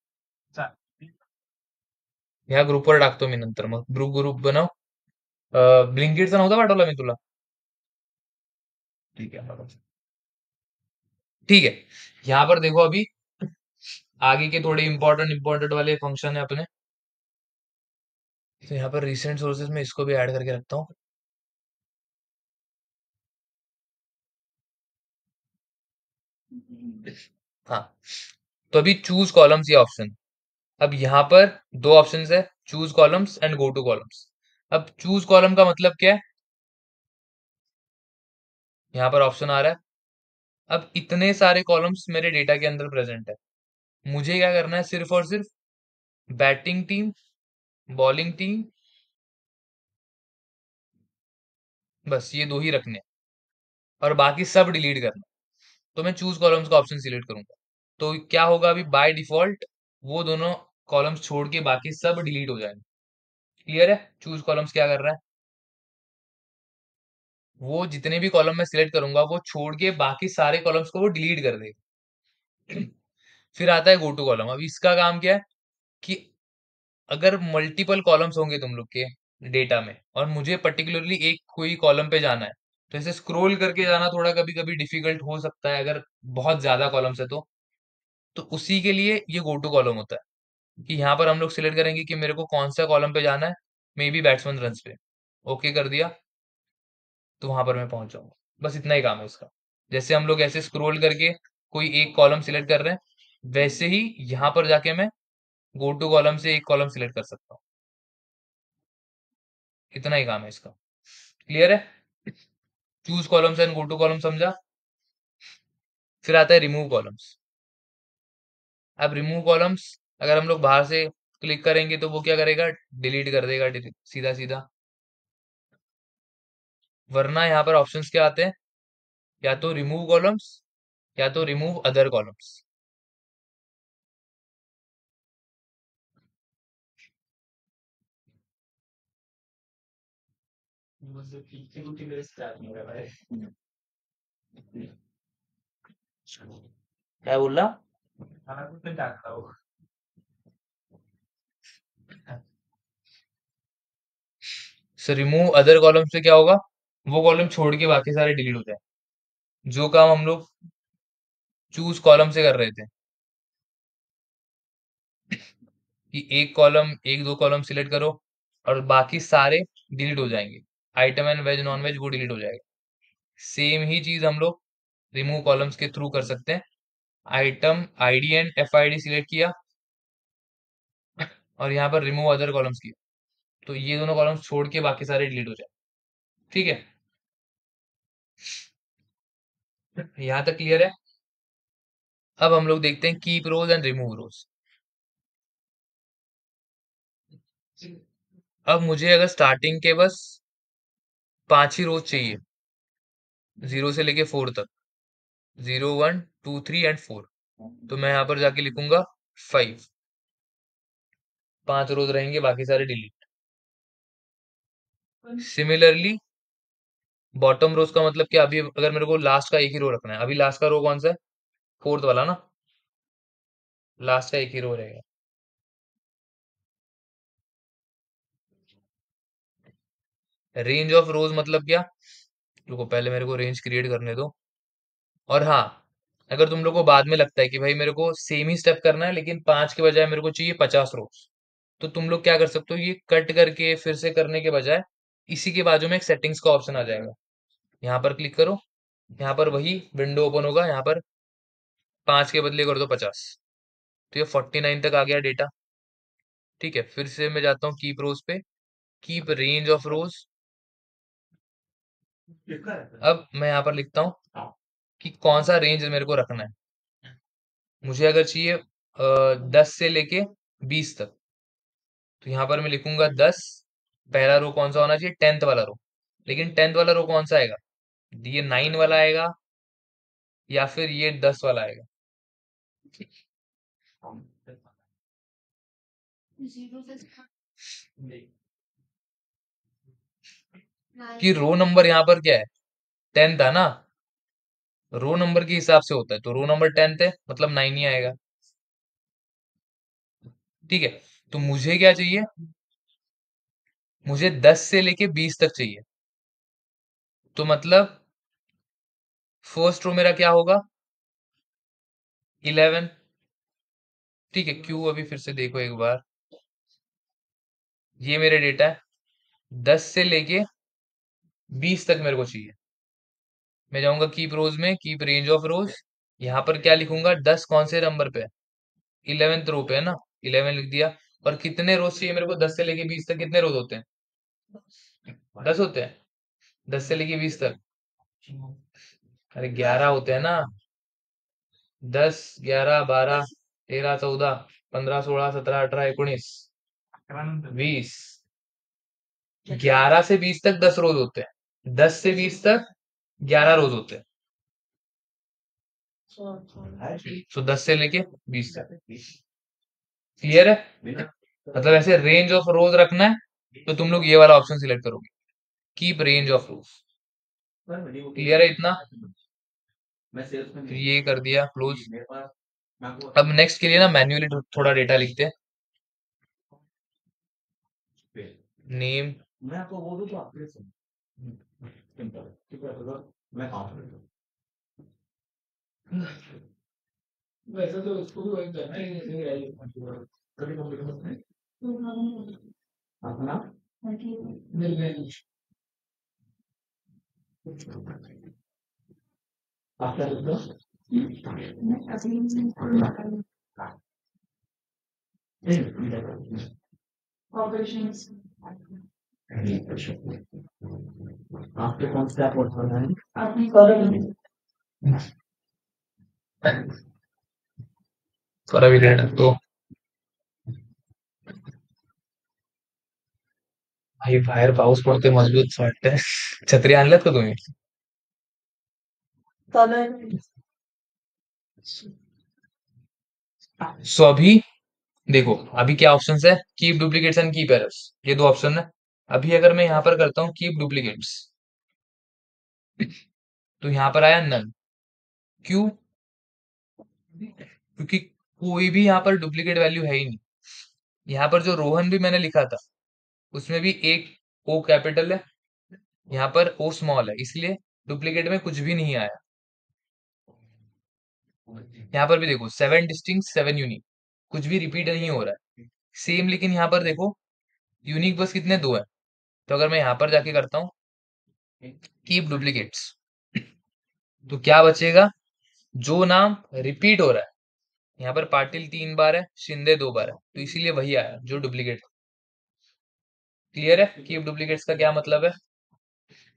ह्या ग्रुपवर टाकतो मी नंतर, मग ग्रुप ग्रुप बनव. ब्लिंकिटचा नव्हता पाठवला मी तुला? ठीक है, ठीक है। यहाँ पर देखो अभी आगे के थोड़े इंपॉर्टेंट इंपॉर्टेंट वाले फंक्शन है अपने, तो यहाँ पर रिसेंट सोर्सेज में इसको भी ऐड करके रखता हूँ। हाँ, तो अभी चूज कॉलम्स ये ऑप्शन, अब यहाँ पर दो ऑप्शंस है, choose columns and go two columns. अब चूज कॉलम का मतलब क्या है, यहाँ पर ऑप्शन आ रहा है अब इतने सारे कॉलम्स मेरे डेटा के अंदर प्रेजेंट है, मुझे क्या करना है, सिर्फ और सिर्फ बैटिंग टीम, बॉलिंग टीम, बस ये दो ही रखने हैं, और बाकी सब डिलीट करना। तो मैं चूज कॉलम्स का ऑप्शन सिलेक्ट करूंगा, तो क्या होगा, अभी बाय डिफॉल्ट वो दोनों कॉलम्स छोड़ के बाकी सब डिलीट हो जाएंगे। क्लियर है? चूज कॉलम्स क्या कर रहा है, वो जितने भी कॉलम मैं सिलेक्ट करूंगा वो छोड़ के बाकी सारे कॉलम्स को वो डिलीट कर देगा। फिर आता है गो टू कॉलम। अब इसका काम क्या है कि अगर मल्टीपल कॉलम्स होंगे तुम लोग के डेटा में और मुझे पर्टिकुलरली एक कोई कॉलम पे जाना है, तो इसे स्क्रॉल करके जाना थोड़ा कभी कभी डिफिकल्ट हो सकता है अगर बहुत ज्यादा कॉलम्स है तो उसी के लिए ये गो टू कॉलम होता है कि यहाँ पर हम लोग सिलेक्ट करेंगे कि मेरे को कौन सा कॉलम पे जाना है, मे बी बैट्समैन रन पे। ओके कर दिया तो वहां पर मैं पहुंच जाऊंगा। बस इतना ही काम है इसका। जैसे हम लोग ऐसे स्क्रॉल करके कोई एक कॉलम सिलेक्ट कर रहे हैं, वैसे ही यहाँ पर जाके मैं गो टू कॉलम से एक कॉलम सिलेक्ट कर सकता हूँ। इतना ही काम है इसका। क्लियर है? Choose columns and go to column समझा? फिर आता है रिमूव कॉलम्स। अब रिमूव कॉलम्स अगर हम लोग बाहर से क्लिक करेंगे तो वो क्या करेगा, डिलीट कर देगा सीधा सीधा। वरना यहाँ पर ऑप्शंस क्या आते हैं, या तो रिमूव कॉलम्स या तो रिमूव अदर कॉलम्स। क्या बोल रहा? सर रिमूव अदर कॉलम से क्या होगा, वो कॉलम छोड़ के बाकी सारे डिलीट हो जाए। जो काम हम लोग चूज कॉलम से कर रहे थे कि एक कॉलम, एक दो कॉलम सिलेक्ट करो और बाकी सारे डिलीट हो जाएंगे, item and veg non veg वो डिलीट हो जाएगा। सेम ही चीज हम लोग रिमूव कॉलम्स के थ्रू कर सकते हैं। Item ID and F I D select किया और यहाँ पर रिमूव अदर कॉलम्स किया, तो ये दोनों कॉलम्स छोड़ के बाकी सारे डिलीट हो जाए। ठीक है, यहाँ तक क्लियर है? अब हम लोग देखते हैं कीप रोज एंड रिमूव रोज। अब मुझे अगर स्टार्टिंग के बस 5 ही रोज चाहिए, 0 से लेके 4 तक, 0 1 2 3 एंड 4, तो मैं यहाँ पर जाके लिखूंगा 5। 5 रोज रहेंगे, बाकी सारे डिलीट। सिमिलरली बॉटम रोज का मतलब क्या, अभी अगर मेरे को लास्ट का एक ही रो रखना है, अभी लास्ट का रो कौन सा है, फोर्थ वाला ना, लास्ट का एक ही रो रहेगा। रेंज ऑफ रोज मतलब क्या, रुको पहले मेरे को रेंज क्रिएट करने दो। और हाँ, अगर तुम लोग को बाद में लगता है कि भाई मेरे को सेम ही स्टेप करना है लेकिन 5 के बजाय मेरे को चाहिए 50 रोज, तो तुम लोग क्या कर सकते हो, ये कट करके फिर से करने के बजाय इसी के बाजू में एक सेटिंग्स का ऑप्शन आ जाएगा, यहाँ पर क्लिक करो, यहाँ पर वही विंडो ओपन होगा, यहाँ पर 5 के बदले कर दो 50, तो ये 49 तक आ गया डेटा। ठीक है, फिर से मैं जाता हूँ कीप रोज पे, कीप रेंज ऑफ रोज। अब मैं यहाँ पर लिखता हूँ कि कौन सा रेंज मेरे को रखना है। मुझे अगर चाहिए 10 से लेके 20 तक, तो यहाँ पर मैं लिखूंगा 10। पहला रो कौन सा होना चाहिए, 10th वाला रो। लेकिन 10th वाला रो कौन सा आएगा, ये 9 वाला आएगा या फिर ये 10 वाला आएगा। कि रो नंबर यहाँ पर क्या है, 10 था ना, रो नंबर के हिसाब से होता है, तो रो नंबर 10th है मतलब 9 ही आएगा। ठीक है, तो मुझे क्या चाहिए, मुझे 10 से लेके 20 तक चाहिए, तो मतलब फर्स्ट रो मेरा क्या होगा, 11। ठीक है, क्यों, अभी फिर से देखो एक बार, ये मेरे डेटा है, 10 से लेके 20 तक मेरे को चाहिए। मैं जाऊंगा कीप रोज में, कीप रेंज ऑफ रोज, यहाँ पर क्या लिखूंगा, 10 कौन से नंबर पे है, 11th रो पे है ना, 11 लिख दिया। और कितने रोज चाहिए मेरे को, 10 से लेके 20 तक कितने रोज होते हैं, 10 होते हैं, 10 से लेके 20 तक। अरे 11 होते हैं ना, 10, 11, 12, 13, 14, 15, 16, 17, 18, 19, 20। 11 से 20 तक 10 रोज होते हैं, 10 से 20 तक 11 रोज होते हैं। तो 10 से लेके 20 तक। क्लियर है? मतलब ऐसे रेंज ऑफ रोज रखना है तो तुम लोग ये वाला ऑप्शन सिलेक्ट करोगे, keep range of rose. Clear है इतना? तो ये कर दिया क्लोज। अब नेक्स्ट के लिए ना मैन्युअली थोड़ा डेटा लिखते हैं। नेम, वैसे तो उसको भी वही करना है, कभी अपना मिल गए आपका ऑपरेशंस आपके कौन सा पोर्ट कर रहे हैं? आपने थोड़ा भी लेना तो भाई बाहेर पाऊस पडतोय मजबूत वाटतंय. छत्री आणल्यात का तुम्ही? चालेल. सो अभी देखो, अभी क्या ऑप्शन है? Keep duplicates and keep errors, ये दो ऑप्शन है। अभी अगर मैं यहाँ पर करता हूँ कीप डुप्लीकेट्स, तो यहाँ पर आया नन। क्यों? क्योंकि कोई भी यहाँ पर डुप्लीकेट वैल्यू है ही नहीं। यहाँ पर जो रोहन भी मैंने लिखा था उसमें भी एक ओ कैपिटल है, यहाँ पर ओ स्मॉल है, इसलिए डुप्लीकेट में कुछ भी नहीं आया। यहाँ पर भी देखो 7 डिस्टिंक्ट 7 यूनिक, कुछ भी रिपीट नहीं हो रहा है सेम। लेकिन यहाँ पर देखो यूनिक बस कितने? 2 है। तो अगर मैं यहाँ पर जाके करता हूँ कीप डुप्लीकेट्स, तो क्या बचेगा? जो नाम रिपीट हो रहा है, यहाँ पर पाटिल 3 बार है, शिंदे 2 बार है, तो इसीलिए वही आया जो डुप्लीकेट। क्लियर है कीप डुप्लीकेट्स का क्या मतलब है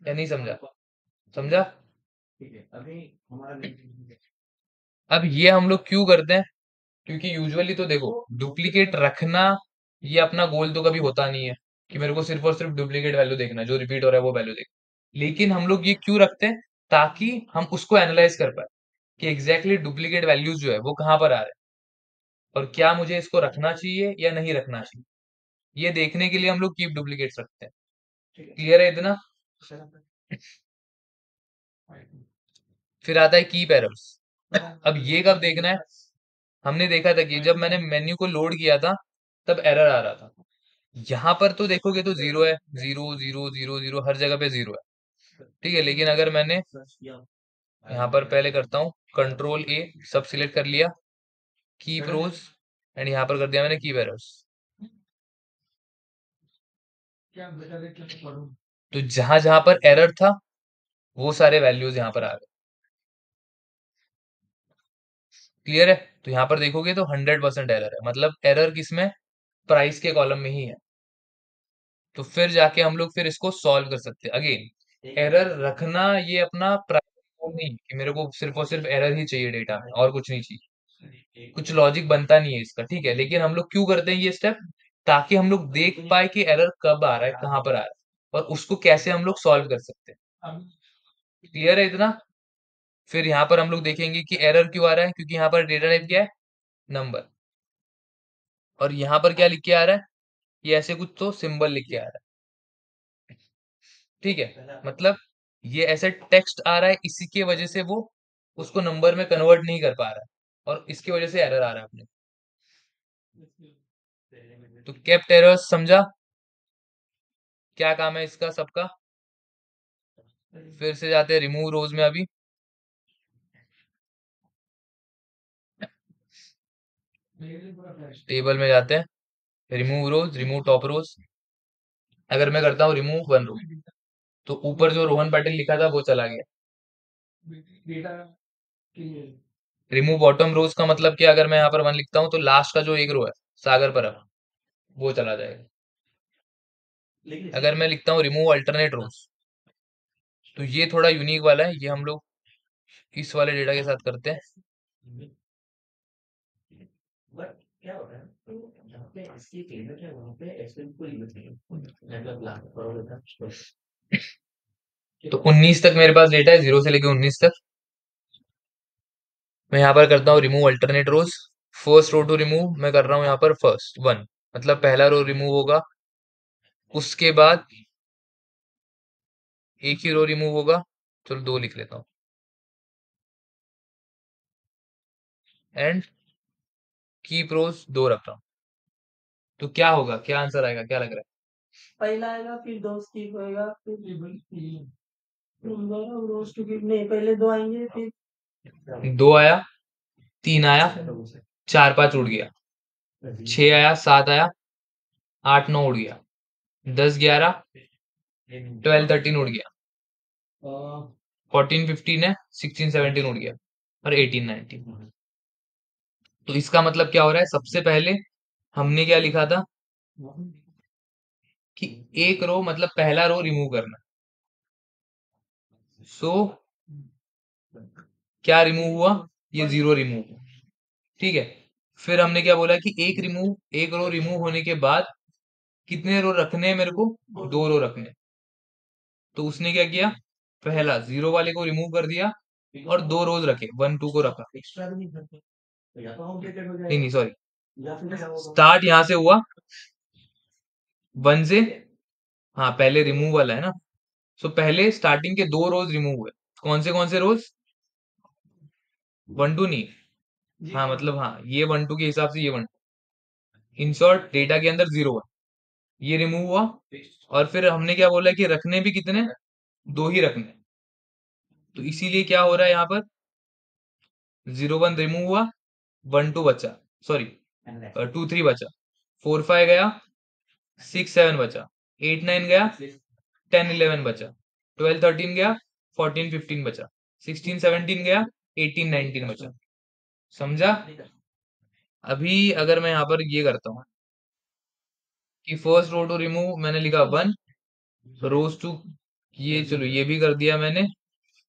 या नहीं समझा? समझा? अब ये हम लोग क्यों करते हैं? क्योंकि यूजुअली तो देखो डुप्लीकेट रखना ये अपना गोल तो कभी होता नहीं है कि मेरे को सिर्फ और सिर्फ डुप्लीकेट वैल्यू देखना है, जो रिपीट हो रहा है वो वैल्यू देखना। लेकिन हम लोग ये क्यों रखते हैं? ताकि हम उसको एनालाइज कर पाए कि एग्जैक्टली डुप्लीकेट वैल्यूज जो है वो कहाँ पर आ रहे हैं और क्या मुझे इसको रखना चाहिए या नहीं रखना चाहिए। ये देखने के लिए हम लोग कीप डुप्लीकेट्स रखते हैं। क्लियर है इतना? फिर आता है कीप एरर्स। अब ये कब देखना है? हमने देखा था कि जब मैंने मेन्यू को लोड किया था तब एरर आ रहा था। यहाँ पर तो देखोगे तो जीरो है, जीरो जीरो जीरो जीरो, हर जगह पे जीरो है। ठीक है, लेकिन अगर मैंने यहाँ पर पहले करता हूँ कंट्रोल ए, सब सिलेक्ट कर लिया, कीप रोज, एंड यहाँ पर कर दिया मैंने कीप एरर्स, तो जहां जहां पर एरर था वो सारे वैल्यूज यहाँ पर आ गए। क्लियर है? तो यहाँ पर देखोगे तो 100% एरर है, मतलब एरर किसमें? प्राइस के कॉलम में ही है। तो फिर जाके हम लोग फिर इसको सॉल्व कर सकते हैं। अगेन एरर रखना ये अपना प्राइस नहीं कि मेरे को सिर्फ और सिर्फ एरर ही चाहिए डेटा में और कुछ नहीं चाहिए, कुछ लॉजिक बनता नहीं है इसका। ठीक है, लेकिन हम लोग क्यों करते हैं ये स्टेप? ताकि हम लोग देख पाए कि एरर कब आ रहा है, कहाँ पर आ रहा है, और उसको कैसे हम लोग सॉल्व कर सकते हैं। क्लियर है इतना? फिर यहाँ पर हम लोग देखेंगे कि एरर क्यों आ रहा है, क्योंकि यहाँ पर डेटा टाइप क्या है? नंबर। और यहाँ पर क्या लिख के आ रहा है? ये ऐसे कुछ तो सिंबल लिख के आ रहा है। ठीक है, मतलब ये ऐसे टेक्स्ट आ रहा है, इसी की वजह से वो उसको नंबर में कन्वर्ट नहीं कर पा रहा है और इसकी वजह से एरर आ रहा है अपने। तो केप्ट एरर्स समझा? क्या काम है इसका सबका? फिर से जाते हैं रिमूव रोज में। अभी टेबल में जाते हैं, रिमूव रोज, रिमूव टॉप रोज। अगर मैं करता हूँ रिमूव 1 रो, तो ऊपर जो रोहन पाटिल लिखा था वो चला गया। रिमूव बॉटम रोज का मतलब क्या? अगर मैं यहाँ पर 1 लिखता हूँ तो लास्ट का जो एक रो है सागर परम वो चला जाएगा। अगर मैं लिखता हूँ रिमूव अल्टरनेट रोज, तो ये थोड़ा यूनिक वाला है, ये हम लोग इस वाले डेटा के साथ करते हैं। क्या होता है तो जहाँ पे इसकी लिमिट है वहाँ पे एक्सपेंस को लिमिट नहीं है मतलब लाख करोड़ होता है। तो 19 तक मेरे पास डेटा है, 0 से लेके 19 तक। मैं यहाँ पर करता हूँ remove alternate rows. First row to remove मैं कर रहा हूँ यहाँ पर फर्स्ट 1, मतलब पहला रो रिमूव होगा। उसके बाद एक ही रो रिमूव होगा, चलो 2 लिख लेता हूँ। एंड कीप रोज 2 रख रहा हूँ। तो क्या होगा, क्या आंसर आएगा, क्या लग रहा पहला आएगा फिर दो स्किप होएगा फिर रोज टू कीप नहीं पहले दो आएंगे फिर है? 2 आया, 3 आया, 4 5 उड़ गया, 6 आया, 7 आया, 8 9 उड़ गया, 10 11 12 13 उड़ गया, 14 15 है, 16 17 उड़ गया, और 18 19। तो इसका मतलब क्या हो रहा है, सबसे पहले हमने क्या लिखा था कि एक रो मतलब पहला रो रिमूव करना। सो क्या रिमूव हुआ, ये 0 रिमूव हुआ, ठीक है। फिर हमने क्या बोला कि एक रो रिमूव होने के बाद कितने रो रखने हैं मेरे को, 2 रो रखने हैं। तो उसने क्या किया, पहला 0 वाले को रिमूव कर दिया और 2 रोज रखे, 1 2 को रखा। नहीं नहीं सॉरी, स्टार्ट यहां से हुआ 1 से, हाँ पहले रिमूव वाला है ना। सो पहले स्टार्टिंग के 2 रोज रिमूव हुए। कौन से रोज, 1 2 नहीं, हाँ मतलब हाँ ये 1 2 के हिसाब से ये 1 इन शॉर्ट डेटा के अंदर 0 1 ये रिमूव हुआ। और फिर हमने क्या बोला कि रखने भी कितने, 2 ही रखने। तो इसीलिए क्या हो रहा है यहाँ पर, 0 1 रिमूव हुआ, 1 2 बचा, सॉरी 2 3 बचा, 4 5 गया, 6 7 बचा, 8 9 गया, 10 11 बचा, 12 13 गया, 14 15 बचा, 16 17 गया, 18 19 बचा। समझा? अभी अगर मैं यहाँ पर ये करता हूँ कि फर्स्ट रो टू रिमूव मैंने लिखा 1, रोज टू ये चलो ये भी कर दिया मैंने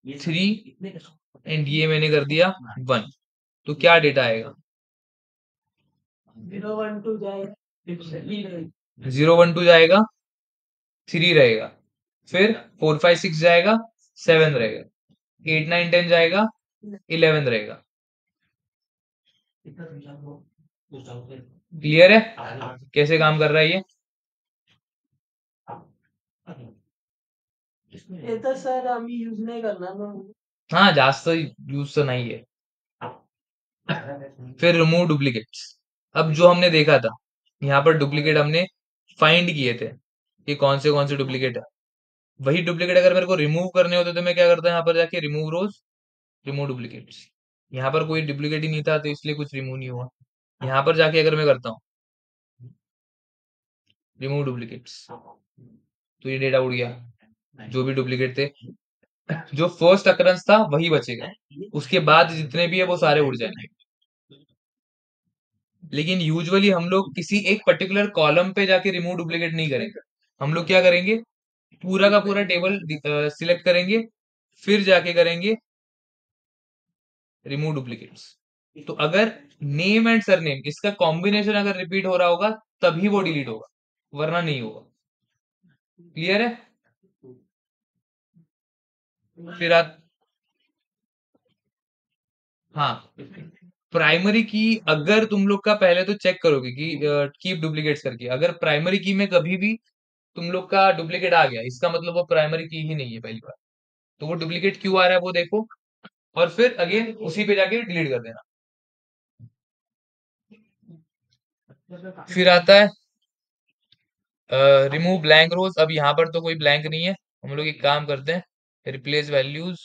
3, एंड ये मैंने कर दिया 1। तो क्या डेटा आएगा, 0 1 2 जाएगा 0 1 2 जाएगा, 3 रहेगा, फिर 4 5 6 जाएगा, 7 रहेगा, 8 9 10 जाएगा, 11 रहेगा। क्लियर है कैसे काम कर रहा है ये? ये तो सर हम यूज नहीं करना ना हाँ जास्त यूज तो नहीं है। फिर रिमूव डुप्लीकेट्स। अब जो हमने देखा था यहाँ पर डुप्लीकेट हमने फाइंड किए थे कि कौन से डुप्लीकेट है। वही डुप्लीकेट अगर मेरे को रिमूव करने होते तो मैं क्या करता यहाँ पर जाके रिमूव रोज रिमूव डुप्लीकेट्स। यहाँ पर कोई डुप्लीकेट ही नहीं था तो इसलिए कुछ रिमूव नहीं हुआ। यहाँ पर जाके अगर मैं करता हूँ रिमूव डुप्लीकेट्स तो ये डेटा उड़ गया, जो भी डुप्लीकेट थे। जो फर्स्ट अकरेंस था वही बचेगा, उसके बाद जितने भी है वो सारे उड़ जाएंगे। लेकिन यूजुअली हम लोग किसी एक पर्टिकुलर कॉलम पे जाके रिमूव डुप्लीकेट नहीं करेंगे। हम लोग क्या करेंगे, पूरा का पूरा टेबल सिलेक्ट करेंगे, फिर जाके करेंगे रिमूव डुप्लीकेट्स। तो अगर नेम एंड सरनेम इसका कॉम्बिनेशन अगर रिपीट हो रहा होगा तभी वो डिलीट होगा, वरना नहीं होगा। क्लियर है? फिर हाँ प्राइमरी की अगर तुम लोग का पहले तो चेक करोगे कि कीप डुप्लीकेट्स करके, अगर प्राइमरी की में कभी भी तुम लोग का डुप्लीकेट आ गया इसका मतलब वो प्राइमरी की ही नहीं है पहली बार। तो वो डुप्लीकेट क्यों आ रहा है वो देखो, और फिर अगेन उसी पे जाके डिलीट कर देना। फिर आता है रिमूव ब्लैंक रोज। अब यहाँ पर तो कोई ब्लैंक नहीं है, हम लोग एक काम करते हैं रिप्लेस वैल्यूज।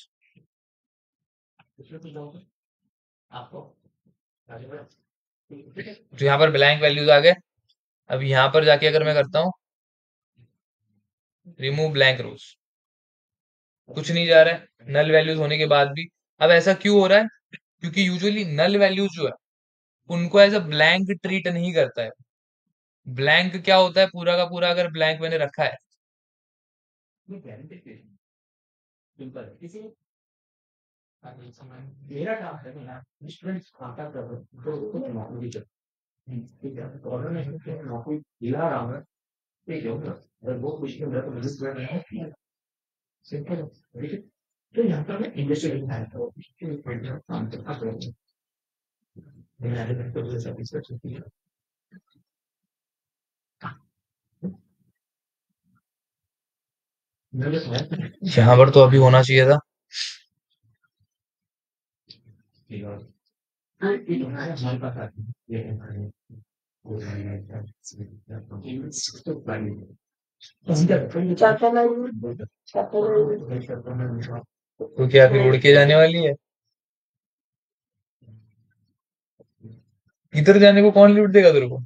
तो यहाँ पर ब्लैंक वैल्यूज आ गए। अब यहाँ पर जाके अगर मैं करता हूँ रिमूव ब्लैंक रोज, कुछ नहीं जा रहा है नल वैल्यूज होने के बाद भी। अब ऐसा क्यों हो रहा है, क्योंकि यूजुअली नल वैल्यूज जो है उनको एज अ ब्लैंक ट्रीट नहीं करता है। ब्लैंक क्या होता है, पूरा का पूरा अगर ब्लैंक मैंने रखा है मेरा काम है ना स्टूडेंट्स खाता कर तो नौकरी कर ठीक है गवर्नमेंट ने नौकरी दिला रहा है ठीक है अगर वो कुछ नहीं तो मुझे कर रहा है सिंपल है ठीक है तो यहाँ पर मैं इंडस्ट्री है तो काम करता हूँ मेरा तो सर्विस कर सकती है यहाँ पर तो अभी होना चाहिए था। हमारे पास आती है क्या कहना है? क्या कहना है? तो क्या फिर उड़ के जाने वाली है? इधर जाने को कौन लूट देगा तेरे को?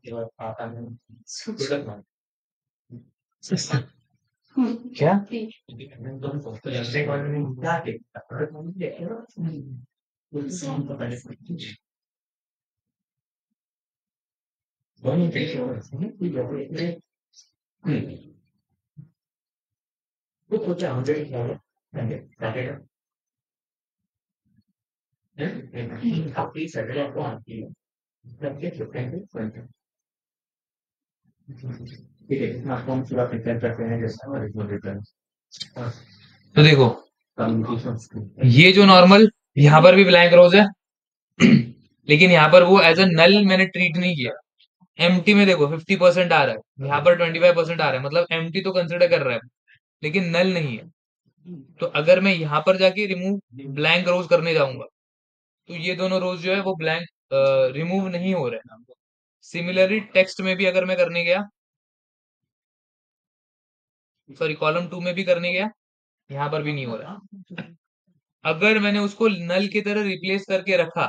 क्या? तो देखो ये जो नॉर्मल यहाँ पर भी ब्लैंक रोज है लेकिन यहाँ पर वो एज अ नल मैंने ट्रीट नहीं किया। एम्प्टी में देखो 50% आ रहा है, यहाँ पर 25% आ रहा है, मतलब एम्प्टी तो कंसिडर कर रहा है लेकिन नल नहीं है। तो अगर मैं यहाँ पर जाके रिमूव ब्लैंक रोज करने जाऊंगा तो ये दोनों रोज जो है वो ब्लैंक रिमूव नहीं हो रहे हैं। सिमिलरली टेक्स्ट में भी अगर मैं करने गया, सॉरी कॉलम 2 में भी करने गया, यहाँ पर भी नहीं हो रहा। अगर मैंने उसको नल की तरह रिप्लेस करके रखा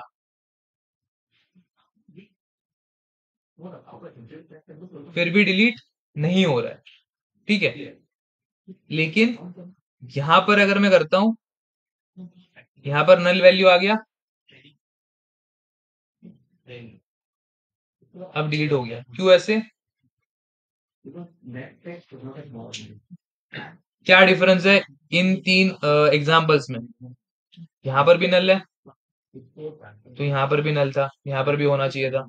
फिर भी डिलीट नहीं हो रहा है, ठीक है। लेकिन यहाँ पर अगर मैं करता हूं, यहाँ पर नल वैल्यू आ गया, अब डिलीट हो गया। क्यों ऐसे? क्या डिफरेंस है इन तीन एग्जाम्पल्स में? यहाँ पर भी नल है तो यहाँ पर भी नल था, यहाँ पर भी होना चाहिए था।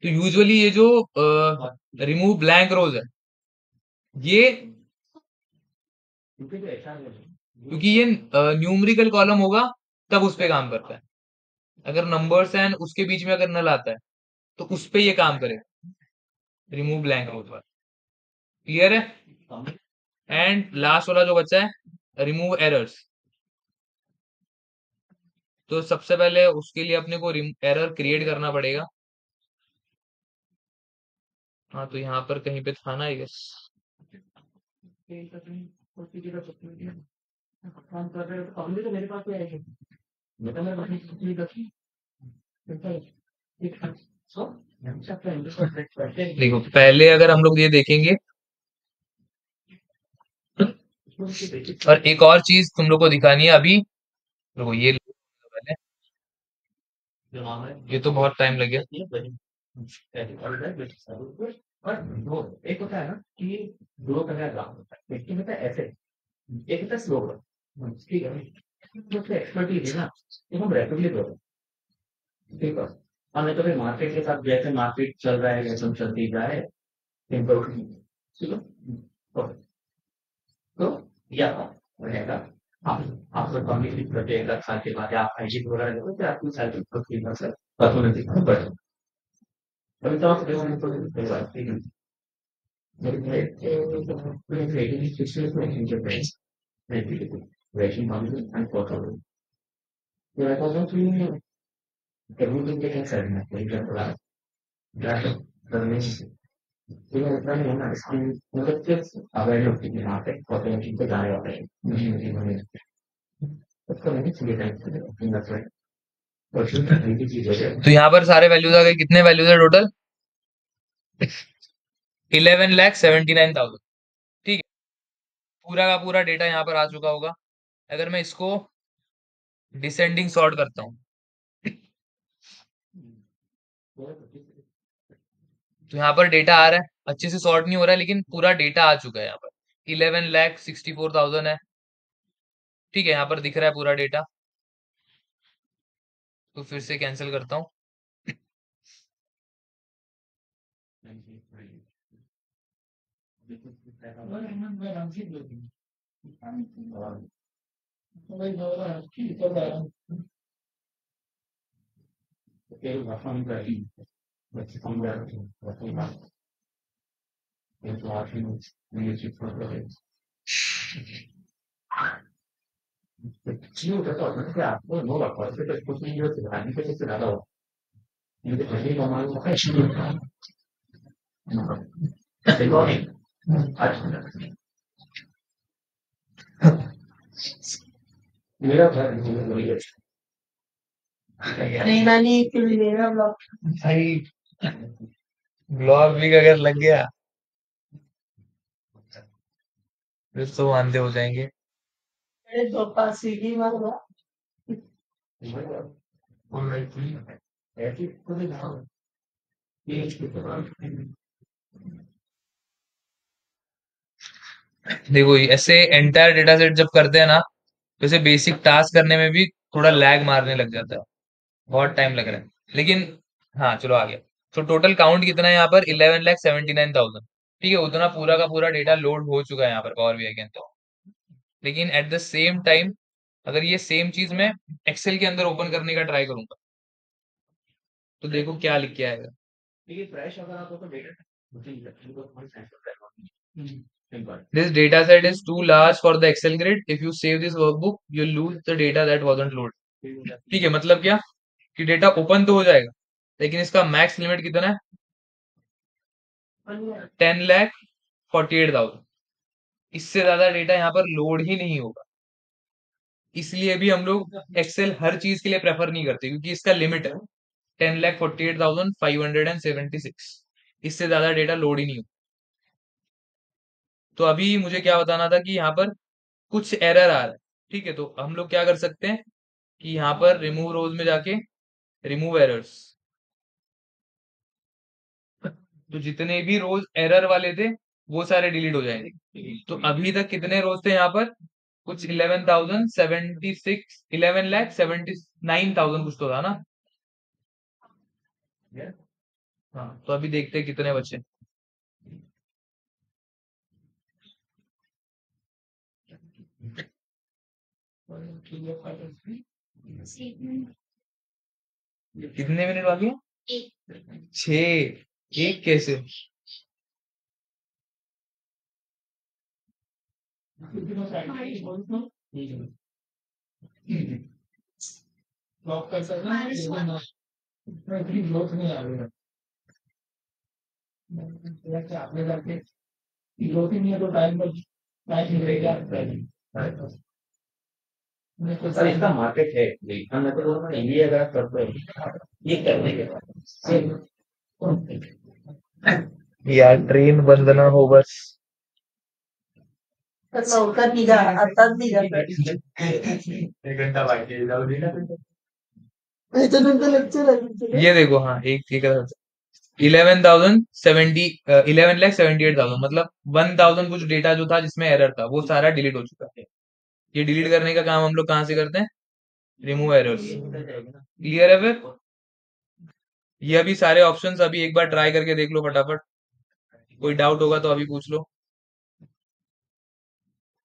तो यूजुअली ये जो रिमूव ब्लैंक रोज है ये, क्योंकि ये न्यूमेरिकल कॉलम होगा तब उस पे काम करता है। अगर नंबर्स एंड उसके बीच में अगर नल आता है तो उस पे ये काम करेगा, रिमूव ब्लैंक रोज पर। क्लियर है? एंड लास्ट वाला जो बचा है रिमूव एरर्स, तो सबसे पहले उसके लिए अपने को एरर क्रिएट करना पड़ेगा। हाँ तो यहाँ पर कहीं पे था ना ये, मेरे पास देखो पहले अगर हम लोग ये देखेंगे, और एक और चीज तुम लोग को दिखानी है अभी। देखो ये पहले, ये तो बहुत टाइम लग गया। और दो एक होता है ना कि ग्रो करने का काम होता है, एक होता है ऐसे, एक होता है स्लो ग्रो। ठीक है, तो एक्सपर्टीज है ना, तो हम रैपिडली ग्रो, ठीक है। और नहीं तो फिर मार्केट के साथ जैसे मार्केट चल रहा है जैसे चलती जाए, सिंपल, ठीक है। तो या रहेगा आप लोग कम्युनिटी करते हैं 10 साल के बाद आप हाइजीन वगैरह देखो तो आपकी सैलरी को 3% परफॉर्मेंस दिखाना बढ़े। अभी तो आप देखो rating function and portfolio. So I was not really everything they can say that they can provide. That the main thing is that you know screen मतलब just aware of the market potential को जाने वाला है। उसको नहीं चाहिए था that's right. और शुरू में ये चीज है तो यहाँ पर सारे वैल्यूज आ गए। कितने वैल्यूज है टोटल? 11,79,000। ठीक है, पूरा का पूरा डेटा यहाँ पर आ चुका होगा। अगर मैं इसको डिसेंडिंग सॉर्ट करता हूँ तो यहाँ पर डेटा आ रहा है, अच्छे से सॉर्ट नहीं हो रहा है लेकिन पूरा डेटा आ चुका है। यहाँ पर 11,64,000 है, ठीक है, यहाँ पर दिख रहा है पूरा डेटा, तो फिर से कैंसिल करता हूँ। मेरा घर नहीं नानी के लिए मेरा ब्लॉग भाई ब्लॉग भी अगर लग गया फिर तो वांदे हो जाएंगे। मेरे दो पास सीढ़ी मार रहा देखो ऐसे एंटायर डेटा सेट जब करते हैं ना, तो इसे बेसिक टास्क करने में भी थोड़ा लैग मारने लग जाता है, बहुत टाइम लग रहा है। लेकिन हाँ चलो आ गया। तो टोटल काउंट कितना है यहाँ पर? 11,79,000। ठीक है, उतना पूरा का पूरा डेटा लोड हो चुका है यहाँ पर पावर बीआई के अंदर। लेकिन एट द सेम टाइम अगर ये सेम चीज मैं एक्सेल के अंदर ओपन करने का ट्राई करूंगा, तो देखो क्या लिख के आएगा। This data set is too large for the Excel grid. If you save this workbook, you'll lose the data that wasn't loaded. ठीक है, मतलब क्या कि डेटा ओपन तो हो जाएगा, लेकिन इसका मैक्स लिमिट कितना है? 10,48,000। इससे ज्यादा डेटा यहाँ पर लोड ही नहीं होगा। इसलिए भी हम लोग एक्सेल हर चीज के लिए प्रेफर नहीं करते, क्योंकि इसका लिमिट है 10,48,576। इससे ज्यादा डेटा लोड ही नहीं होगा। तो अभी मुझे क्या बताना था कि यहाँ पर कुछ एरर आ रहा है। ठीक है, तो हम लोग क्या कर सकते हैं कि यहाँ पर रिमूव रोज में जाके रिमूव एरर्स, तो जितने भी रोज एरर वाले थे वो सारे डिलीट हो जाएंगे। तो अभी तक कितने रोज थे यहाँ पर? कुछ 11,076, 11,79,000 कुछ तो था ना। हाँ, तो अभी देखते हैं कितने बचे। कितने मिनट बाकी है? 6। एक कैसे? ब्लॉग कर सकते हैं ग्रोथ नहीं आ रही है आपने करके ग्रोथ ही नहीं है तो टाइम मिलेगा सर इसका मार्केट है, लेकिन मैं तो इंडिया अगर आप करते हैं ये करने के बाद यार ट्रेन बंद ना हो बस। लवकर निघा आताच निघा 1 घंटा बाकी है, जाऊ दे ना। त्याच्यानंतर लेक्चर आहे ये देखो, हाँ एक 11,78,000, मतलब 1,000 कुछ डेटा जो था जिसमें एरर था वो सारा डिलीट हो चुका है। ये डिलीट करने का काम हम लोग कहाँ से करते हैं? Remove errors. क्लियर है फिर? ये अभी सारे ऑप्शंस अभी एक बार ट्राई करके देख लो फटाफट, कोई डाउट होगा तो अभी पूछ लो।